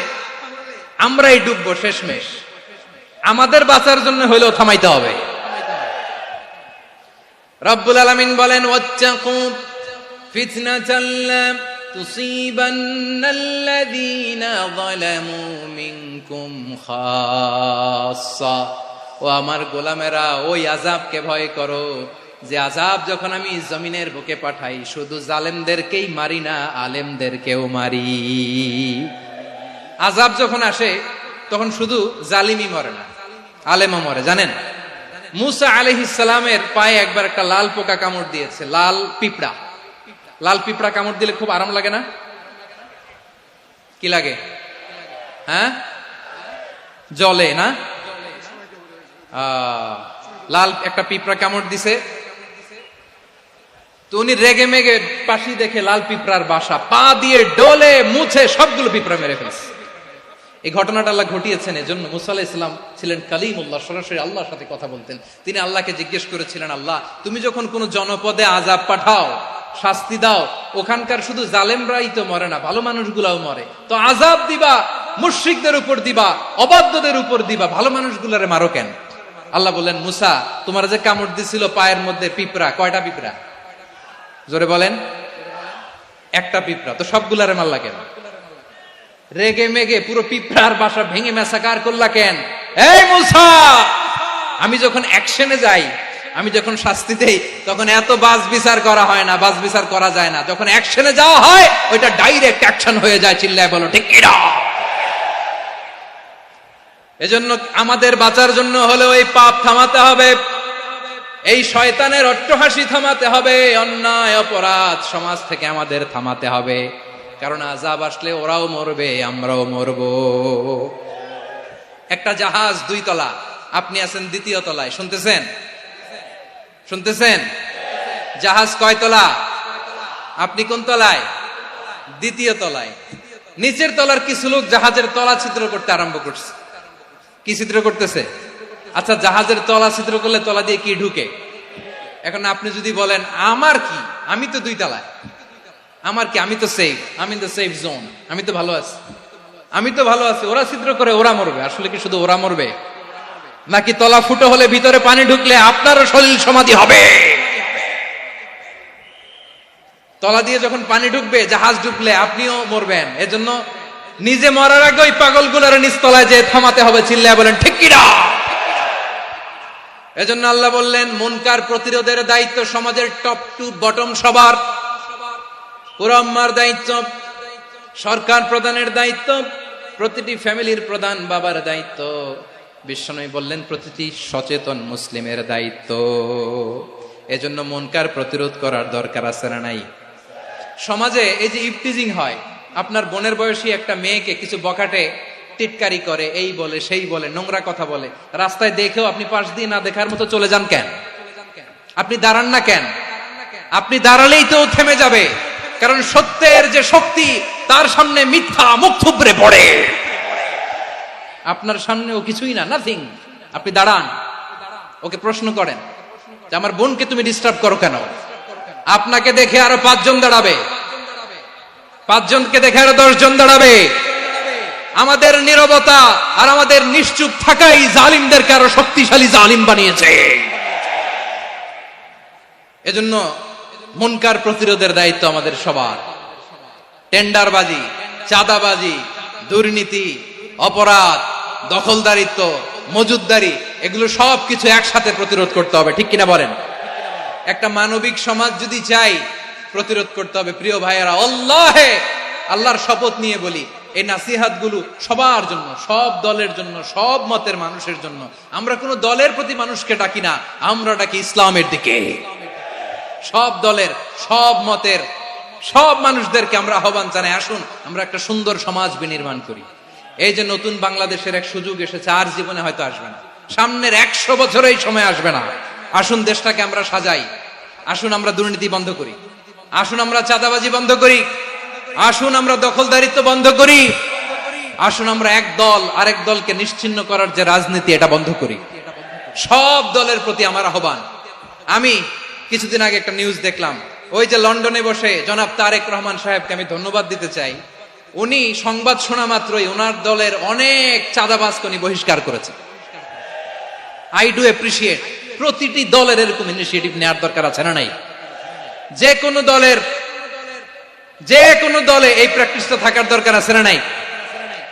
আমরাই ডুববো শেষমেশ। আমাদের বাঁচার জন্য হইলেও থামাইতে হবে। রব্বুল আলামিন বলেন ওয়াত্তাকু ফিতনাতাল লা তুসিবান্নাল্লাযীনা যালামু মিনকুম খাসসা। ও আমার গোলামেরা, ওই আযাবকে ভয় করো যে আযাব যখন আমি জমিনের বুকে পাঠাই শুধু জালেমদেরকেই মারি না, আলেমদেরকেও মারি। আযাব যখন আসে তখন শুধু জালিমই মরে না, আলেমও মরে। জানেন মুসা আলাইহিস সালামের পায়ে একবার একটা লাল পোকা কামড় দিয়েছে, লাল পিঁপড়া। লাল পিঁপড়া কামড় দিলে খুব আরাম লাগে না? কি লাগে? হ্যাঁ, জলে না? লাল একটা পিঁপড়া কামড় দিছে, তো উনি রেগে মেগে পাশি দেখে লাল পিঁপড়ার বাসা, পা দিয়ে ডলে মুছে সবগুলো পিঁপড়া মেরে ফেলছে। এই ঘটনাটা আল্লাহ ঘটিয়েছেন এজন্য মুসা আলাইহিস সালাম ছিলেন কালিমুল্লাহ, সরাসরি আল্লাহর সাথে কথা বলতেন। তিনি আল্লাহকে জিজ্ঞেস করেছিলেন, আল্লাহ তুমি যখন কোন জনপদে আযাব পাঠাও, শাস্তি দাও, ওখানকার শুধু জালেমরাই তো মরে না, ভালো মানুষগুলাও মরে, তো আযাব দিবা মুশরিকদের উপর দিবা, অবাধ্যদের উপর দিবা, ভালো মানুষগুলারে মারো কেন? আল্লাহ বললেন, মুসা তোমার যে কামড় দিছিল পায়ের মধ্যে পিঁপড়া, কয়টা পিঁপড়া? জোরে বলেন। একটা পিঁপড়া, তো সবগুলারে মারলা কেন? রেগে মেগে পুরো পিঁপড়ার বাসা ভেঙে মেসাকার করলা কেন? এই মুসা, আমি যখন অ্যাকশনে যাই, আমি যখন শাস্তি দেই, তখন এত বাস বিচার করা হয় না, বাস বিচার করা যায় না। যখন অ্যাকশনে যাওয়া হয় ওইটা ডাইরেক্ট অ্যাকশন হয়ে যায়। চিল্লায় বলো ঠিক কিনা? এজন্য আমাদের বাঁচার জন্য হলেও এই পাপ থামাতে হবে, এই শয়তানের অট্টহাসি থামাতে হবে, অন্যায় অপরাধ সমাজ থেকে আমাদের থামাতে হবে। কারণ আযাব আসলে ওরাও মরবে, আমরাও মরব। একটা জাহাজ 2 তলা, আপনি আছেন 2য় তলায়, শুনতেছেন? শুনতেছেন? জাহাজ কয় তলা? আপনি কোন তলায়? 2য় তলায়। নিচের তলার কিছু লোক জাহাজের তলা ছিদ্র করতে আরম্ভ করছে। কি ছিদ্র করতেছে? আচ্ছা, জাহাজের তলা ছিদ্র করলে তলা দিয়ে কি ঢুকে? এখন আপনি যদি বলেন আমার কি, আমি তো 2 তলায়, আমার কি, আমি তো সেফ, আমি তো সেফ জোন, আমি তো ভালো আছি, আমি তো ভালো আছি, ওরা ছিদ্র করে ওরা মরবে। আসলে কি শুধু ওরা মরবে, নাকি তলা ফুটো হলে ভিতরে পানি ঢুকলে আপনারও শরীর সমাধি হবে? তলা দিয়ে যখন পানি ঢুকবে, জাহাজ ঢুকলে আপনিও মরবেন। এজন্য নিজে মরার আগে ওই পাগলগুলোর নিচতলায় যে থামাতে হবে। চিল্লায় বলেন ঠিক কিনা? এজন্য আল্লাহ বললেন মুনকার প্রতিরোধের দায়িত্ব সমাজের টপ টু বটম সবার। পুরো উম্মার দায়িত্ব, সরকার প্রধানের দায়িত্ব, প্রতিটি ফ্যামিলির প্রধান বাবার দায়িত্ব। বিশ্বনবী বললেন প্রতিটি সচেতন মুসলিমের দায়িত্ব। এজন্য মুনকার প্রতিরোধ করার দরকার আছে না নাই? সমাজে এই যে ইফটিজিং হয়, আপনার বোনের বয়সী একটা মেয়েকে কিছু বকাটে টিটকারি করে, এই বলে সেই বলে, নোংরা কথা বলে, রাস্তায় দেখেও আপনি পাশ দিয়ে না দেখার মতো চলে যান কেন? আপনি দাঁড়ান না কেন? আপনি দাঁড়ালেই তো থেমে যাবে, কারণ সত্যের যে শক্তি তার সামনে মিথ্যা মুখ থুবড়ে পড়ে। আপনার সামনে ও কিছুই না, নাথিং। আপনি দাঁড়ান, ওকে প্রশ্ন করেন যে আমার বোনকে তুমি ডিস্টার্ব করো কেন? আপনাকে দেখে আরো 5 জন দাঁড়াবে, 5 জনকে দেখে আরো 10 জন দাঁড়াবে। আমাদের নীরবতা আর আমাদের নিশ্চুপ থাকাই জালিমদেরকে আরো শক্তিশালী জালিম বানিয়েছে। এজন্য মুনকার প্রতিরোধের দায়িত্ব আমাদের সবার। টেন্ডারবাজি, চাঁদাবাজি, দুর্নীতি, অপরাধ, দখলদারিত্ব, মজুদদারি, এগুলো সবকিছু একসাথে প্রতিরোধ করতে হবে, ঠিক কিনা বলেন? একটা মানবিক সমাজ যদি চাই, প্রতিরোধ করতে হবে। প্রিয় ভাইয়েরা, আল্লাহর শপথ নিয়ে বলি, এই নাসিহাত গুলো সবার জন্য, সব দলের জন্য, সব মতের মানুষের জন্য। আমরা কোনো দলের প্রতি মানুষকে ডাকি না, আমরা ডাকি ইসলামের দিকে। সব দলের, সব মতের, সব মানুষদেরকে আমরা আহ্বান জানাই, আসুন আমরা একটা সুন্দর সমাজ বিনির্মাণ করি। এই যে নতুন বাংলাদেশের এক সুযোগ এসেছে, আর জীবনে হয়তো আসবে না, সামনের 100 বছরে এই সময় আসবে না। আসুন দেশটাকে আমরা সাজাই, আসুন আমরা দুর্নীতি বন্ধ করি, আসুন আমরা চাঁদাবাজি বন্ধ করি, আসুন আমরা দখলদারিত্ব বন্ধ করি, আসুন আমরা এক দল আরেক দলকে নিশ্চিহ্ন করার যে রাজনীতি, এটা বন্ধ করি। সব দলের প্রতি আমার আহ্বান। আমি কিছুদিন আগে একটা নিউজ দেখলাম, ওই যে লন্ডনে বসে জনাব তারেক রহমান সাহেবকে আমি ধন্যবাদ দিতে চাই। উনি সংবাদ শোনা মাত্রই ওনার দলের অনেক চাঁদাবাজকে উনি বহিষ্কার করেছেন। I do appreciate. প্রতিটি দলের এরকম ইনিশিয়েটিভ নেওয়ার দরকার আছে না নাই? যে কোনো দলে এই প্র্যাকটিসটা থাকার দরকার আছে না নাই?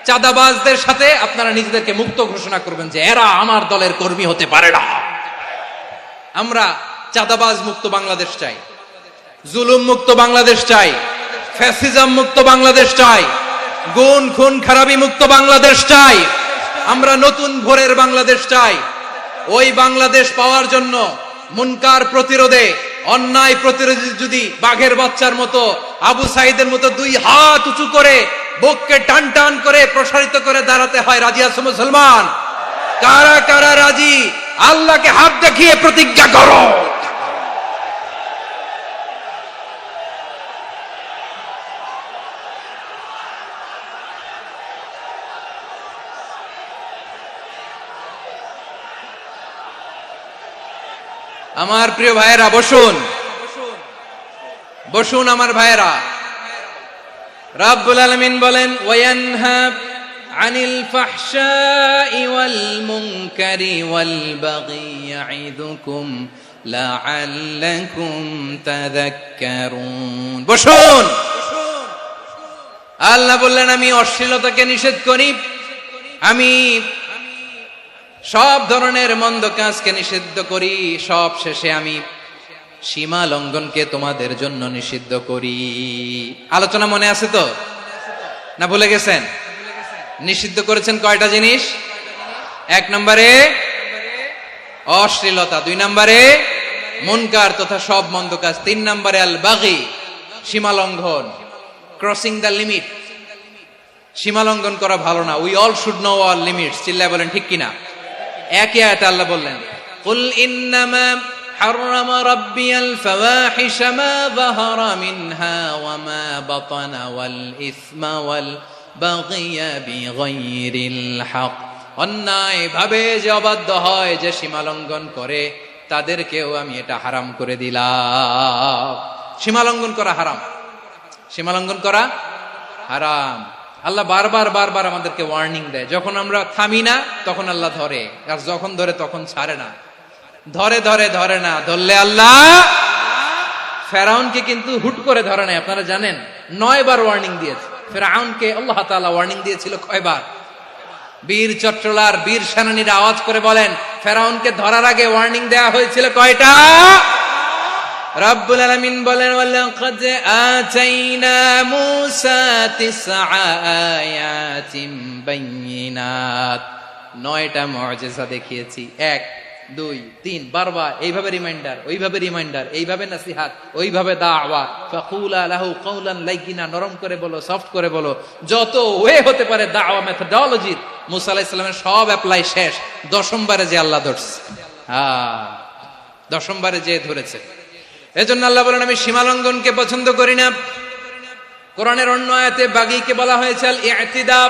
চাঁদাবাজদের সাথে আপনারা নিজেদেরকে মুক্ত ঘোষণা করবেন যে এরা আমার দলের কর্মী হতে পারে না। আমরা চাঁদাবাজ মুক্ত বাংলাদেশ চাই, জুলুম মুক্ত বাংলাদেশ চাই, ফ্যাসিজম মুক্ত বাংলাদেশ চাই, গুণ খুন খারাপি মুক্ত বাংলাদেশ চাই। আমরা নতুন ভোরের বাংলাদেশ চাই। ওই বাংলাদেশ পাওয়ার জন্য মুনকার প্রতিরোধে, অন্যায় প্রতিরোধে যদি বাঘের বাচ্চার মতো, আবু সাইদের মতো 2 হাত উঁচু করে, বুককে টান টান করে প্রসারিত করে দাঁড়াতে হয়, রাজি আছো মুসলমান? কারা কারা রাজি? আল্লাহকে হাত দেখিয়ে প্রতিজ্ঞা করো। আমার প্রিয় ভাইয়েরা, বসুন বসুন আমার ভাইয়েরা। রাব্বুল আলামিন বলেন, ওয়ায়ানহা আনিল ফাহশাই ওয়াল মুনকারি ওয়াল বাগি ইয়াইদুকুম লাআল্লাকুম তাযাক্কারুন। বসুন। আল্লাহ বললেন, আমি অশ্লীলতাকে নিষেধ করি, আমি সব ধরনের মন্দ কাজকে নিষিদ্ধ করি, সব শেষে আমি সীমা লঙ্ঘনকে তোমাদের জন্য নিষিদ্ধ করি। আলোচনা মনে আছে তো, না ভুলে গেছেন? নিষিদ্ধ করেছেন কয়টা জিনিস? 1 নম্বরে অশ্লীলতা, 2 নম্বরে মুনকার তথা সব মন্দ কাজ, 3 নম্বরে আল বাগি, সীমা লঙ্ঘন, ক্রসিং দ্য লিমিট। সীমা লঙ্ঘন করা ভালো না। We all should know our limits. চিল্লায় বলেন ঠিক কিনা? একই আয়াতে আল্লাহ বললেন, কুল ইন্নামা হাররামা রাব্বিয়াল ফাওয়াহিশা মা যাহারা মিনহা ওয়া মা বাতানা ওয়াল ইসমা ওয়াল বাগিয়া বিগাইরিল হক। অন্যায় ভাবে যে অবাধ্য হয়, যে সীমা লঙ্ঘন করে, তাদেরকেও আমি এটা হারাম করে দিলাম। সীমা লঙ্ঘন করা হারাম, সীমা লঙ্ঘন করা হারাম। আল্লাহ বারবার বারবার আমাদেরকে ওয়ার্নিং দেয়। যখন আমরা থামি না তখন আল্লাহ ধরে, আর যখন ধরে তখন ছাড়ে না। ধরে ধরে ধরে না, ধরলে আল্লাহ। ফেরাউনকে কিন্তু হুট করে ধরে নাই, আপনারা জানেন 9 বার ওয়ার্নিং দিয়েছে। ফেরাউনকে আল্লাহ তাআলা ওয়ার্নিং দিয়েছিল কয়বার? বীর চট্টলার বীর সেনানীরা আওয়াজ করে বলেন, ফেরাউনকে ধরার আগে ওয়ার্নিং দেয়া হয়েছিল কয়টা? রাব্বুল আলামিন বলেন, ওয়ালাকাদ আতাইনা মূসা 9 আয়াতিন বাইয়িনাত। 9টা মুআজিজা দেখিয়েছি। 1 2 3 বারবার এইভাবে রিমাইন্ডার, ওইভাবে রিমাইন্ডার, এইভাবে নসিহত, ওইভাবে দাওয়া। ফাকুলা লাহু কাওলান লাইয়িনা, নরম করে বলো, সফট করে বলো, যত ওয়ে হতে পারে দাওয়া মেথডোলজি। মূসা আলাইহিস সালামের সব অ্যাপ্লাই শেষ। 10ম বারে যে আল্লাহ ধরছে, 10ম বারে যে ধরেছে। এজন্য আল্লাহ বলেন, আমি সীমা লঙ্ঘনকে পছন্দ করি না। কোরআনের অন্য আয়াতে বাগীকে বলা হয়েছে আল ইতিদা,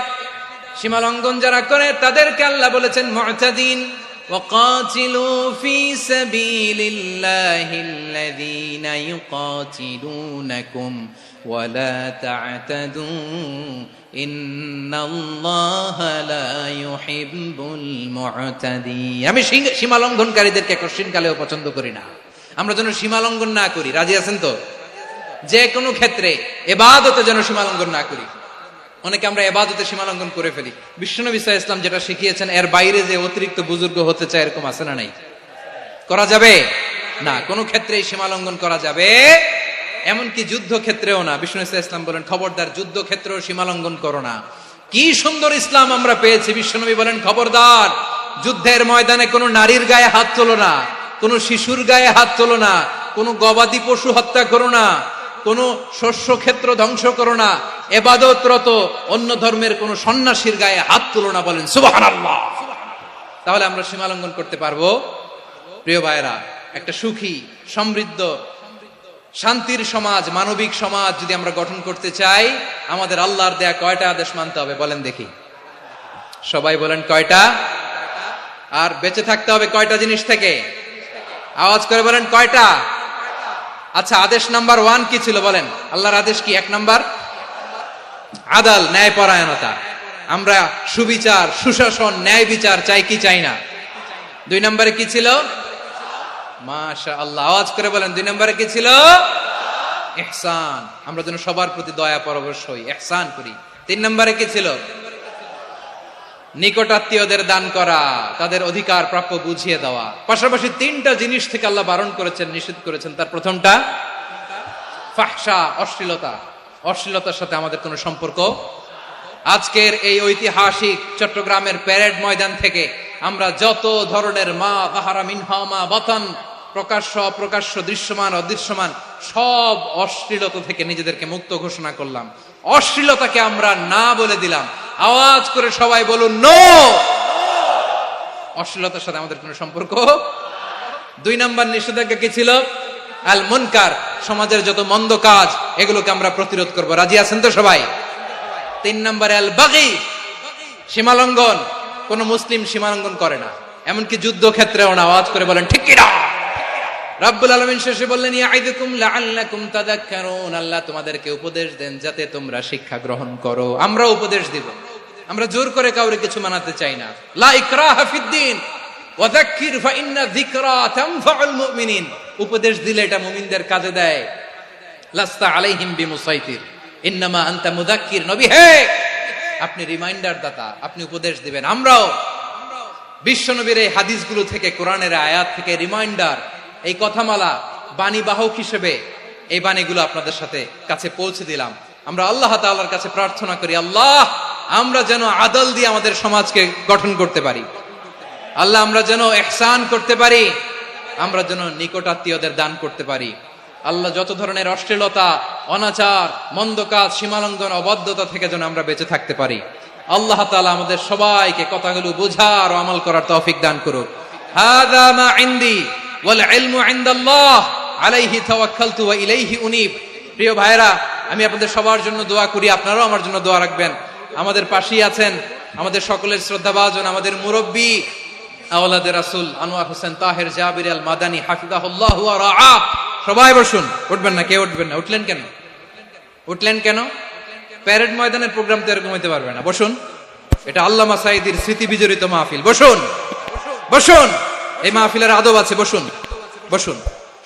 সীমা লঙ্ঘন যারা করে তাদেরকে আল্লাহ বলেছেন মুতাদিন। وقاتلوا في سبيل الله الذين يقاتلونكم ولا تعتدوا إن الله لا يحب المعتدين। আমি সীমা লঙ্ঘনকারীদেরকে কোশ্চিন কালেও পছন্দ করি না। আমরা যেন সীমা লঙ্ঘন না করি, রাজি আছেন তো? যে কোনো ক্ষেত্রে ইবাদতে যেন সীমা লঙ্ঘন না করি। অনেকে আমরা ইবাদতে সীমা লঙ্ঘন করে ফেলি। বিশ্বনবী সাল্লাল্লাহু আলাইহি ওয়াসাল্লাম যেটা শিখিয়েছেন এর বাইরে যে অতিরিক্ত বুজুর্গ হতে চায় এরকম আছে না নাই? করা যাবে না, কোনো ক্ষেত্রেই সীমা লঙ্ঘন করা যাবে, এমনকি যুদ্ধ ক্ষেত্রেও না। বিশ্বনবী সাল্লাল্লাহু আলাইহি ওয়াসাল্লাম বলেন খবরদার যুদ্ধ ক্ষেত্রেও সীমা লঙ্ঘন করো না। কি সুন্দর ইসলাম আমরা পেয়েছি। বিশ্বনবী বলেন খবরদার যুদ্ধের ময়দানে কোনো নারীর গায়ে হাত তোলো না, কোনো শিশুর গায়ে হাত তোলো না, কোনো গবাদি পশু হত্যা করো না, কোনো শস্য ক্ষেত্র ধ্বংস করো না, ইবাদতরত অন্য ধর্মের কোনো সন্ন্যাসীর গায়ে হাত তুলো না। বলেন সুবহানাল্লাহ। তাহলে আমরা সীমা লঙ্ঘন করতে পারবো? প্রিয় ভাইরা, একটা সুখী, সমৃদ্ধ, শান্তির সমাজ, মানবিক সমাজ যদি আমরা গঠন করতে চাই, আমাদের আল্লাহর দেয়া কয়টা আদেশ মানতে হবে বলেন দেখি? সবাই বলেন কয়টা? আর বেঁচে থাকতে হবে কয়টা জিনিস থেকে? আওয়াজ করে বলেন কয়টা? আচ্ছা, আদেশ নাম্বার 1 কি ছিল বলেন? আল্লাহর আদেশ কি? 1 নাম্বার আদাল, ন্যায়পরায়ণতা। আমরা সুবিচার, সুশাসন, ন্যায় বিচার চাই কি চাই না? 2 নম্বরে কি ছিল? মাশাআল্লাহ, আওয়াজ করে বলেন 2 নম্বরে কি ছিল? ইহসান। আমরা যেন সবার প্রতি দয়া পরবশ হই, ইহসান করি। 3 নম্বরে কি ছিল? নিকটাত্মীয়দের দান করা, তাদের অধিকার প্রাপ্য বুঝিয়ে দেওয়া। পাশাপাশি 3টা জিনিস থেকে আল্লাহ বারণ করেছেন, নিষেধ করেছেন। তার প্রথমটা ফাহশা, অশ্লীলতা। অশ্লীলতার সাথে আমাদের কোনো সম্পর্ক। আজকের এই ঐতিহাসিক চট্টগ্রামের প্যারেড ময়দান থেকে আমরা যত ধরনের মা তাহারা মিনহা মা বাতান, প্রকাশ্য অপ্রকাশ্য, দৃশ্যমান অদৃশ্যমান, সব অশ্লীলতা থেকে নিজেদেরকে মুক্ত ঘোষণা করলাম। অশ্লীলতাকে আমরা না বলে দিলাম। আওয়াজ করে সবাই বলুন নো। অশ্লীলতার সাথে আমাদের কোনো সম্পর্ক। 2 নম্বর নিষেধাজ্ঞা কি ছিল? আল মুনকার, সমাজের যত মন্দ কাজ এগুলোকে আমরা প্রতিরোধ করব। রাজি আছেন তো সবাই? 3 নম্বরে আল বাগী, সীমালঙ্ঘন। কোন মুসলিম সীমালঙ্ঘন করে না, এমনকি যুদ্ধ ক্ষেত্রেও না। আওয়াজ করে বলেন ঠিক কি না? রব্বুল আলামিন শেষে বললেন ইয়াইদুকুম লাআল্লাকুম তাযাক্কারুন। আল্লাহ তোমাদেরকে উপদেশ দেন যাতে তোমরা শিক্ষা গ্রহণ করো। আমরা উপদেশ দিব, আমরা জোর করে কাউরে কিছু মানাতে চাই না। লা ইকরাহা ফিদ্দিন ওয়া যাক্কির ফাইন্না যিকরা তানফাউল মুমিনিন। উপদেশ দিলে এটা মুমিনদের কাজে দেয়। লাস্তা আলাইহিম বিমুসাইতির ইন্নামা আনতা মুযাক্কির। নবী হে, আপনি রিমাইন্ডার দাতা, আপনি উপদেশ দিবেন। আমরাও বিশ্বনবীর এই হাদিসগুলো থেকে, কোরআনের আয়াত থেকে রিমাইন্ডার, এই কথামালা, বাণী বাহক হিসেবে এই বাণীগুলো আপনাদের সাথে কাছে পৌঁছে দিলাম। আমরা আল্লাহ তাআলার কাছে প্রার্থনা করি, আল্লাহ আমরা যেন আদল দিয়ে আমাদের সমাজকে গঠন করতে পারি। আল্লাহ আমরা যেন ইহসান করতে পারি, আমরা যেন নিকটাত্মীয়দের দান করতে পারি। আল্লাহ যত ধরনের অশ্লীলতা, অনাচার, মন্দ কাজ, সীমালঙ্ঘন, অবাধ্যতা থেকে যেন আমরা বেঁচে থাকতে পারি। আল্লাহ তাআলা আমাদের সবাইকে কথাগুলো বোঝার ও আমল করার তৌফিক দান করুক। হাযা মা ইনদি ওয়াল ইলমু ইনদাল্লাহ আলাইহি তাওয়াক্কালতু ওয়া ইলাইহি উনীব। প্রিয় ভাইরা, আমি আপনাদের সবার জন্য দোয়া করি, আপনারাও আমার জন্য দোয়া রাখবেন। আমাদের পাশেই আছেন আমাদের সকলের শ্রদ্ধাভাজন, আমাদের মুরব্বী আওলাদে রাসূল আনোয়ার হোসেন তাহের জাবির আল মাদানী হাফিজাহুল্লাহ ওয়া রাআ। সবাই বসুন। উঠবেন না, কেউ উঠবেন না। উঠলেন কেন? উঠলেন কেন? প্যারেড ময়দানের প্রোগ্রাম তো এরকম হইতে পারবে না। বসুন, এটা আল্লামা সাঈদীর স্মৃতি বিজড়িত মাহফিল। বসুন, বসুন, এই মাহফিলের আদব আছে। বসুন, বসুন।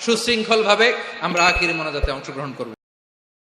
সুশৃঙ্খল ভাবে আমরা আখিরি মোনাজাতে অংশগ্রহণ করব।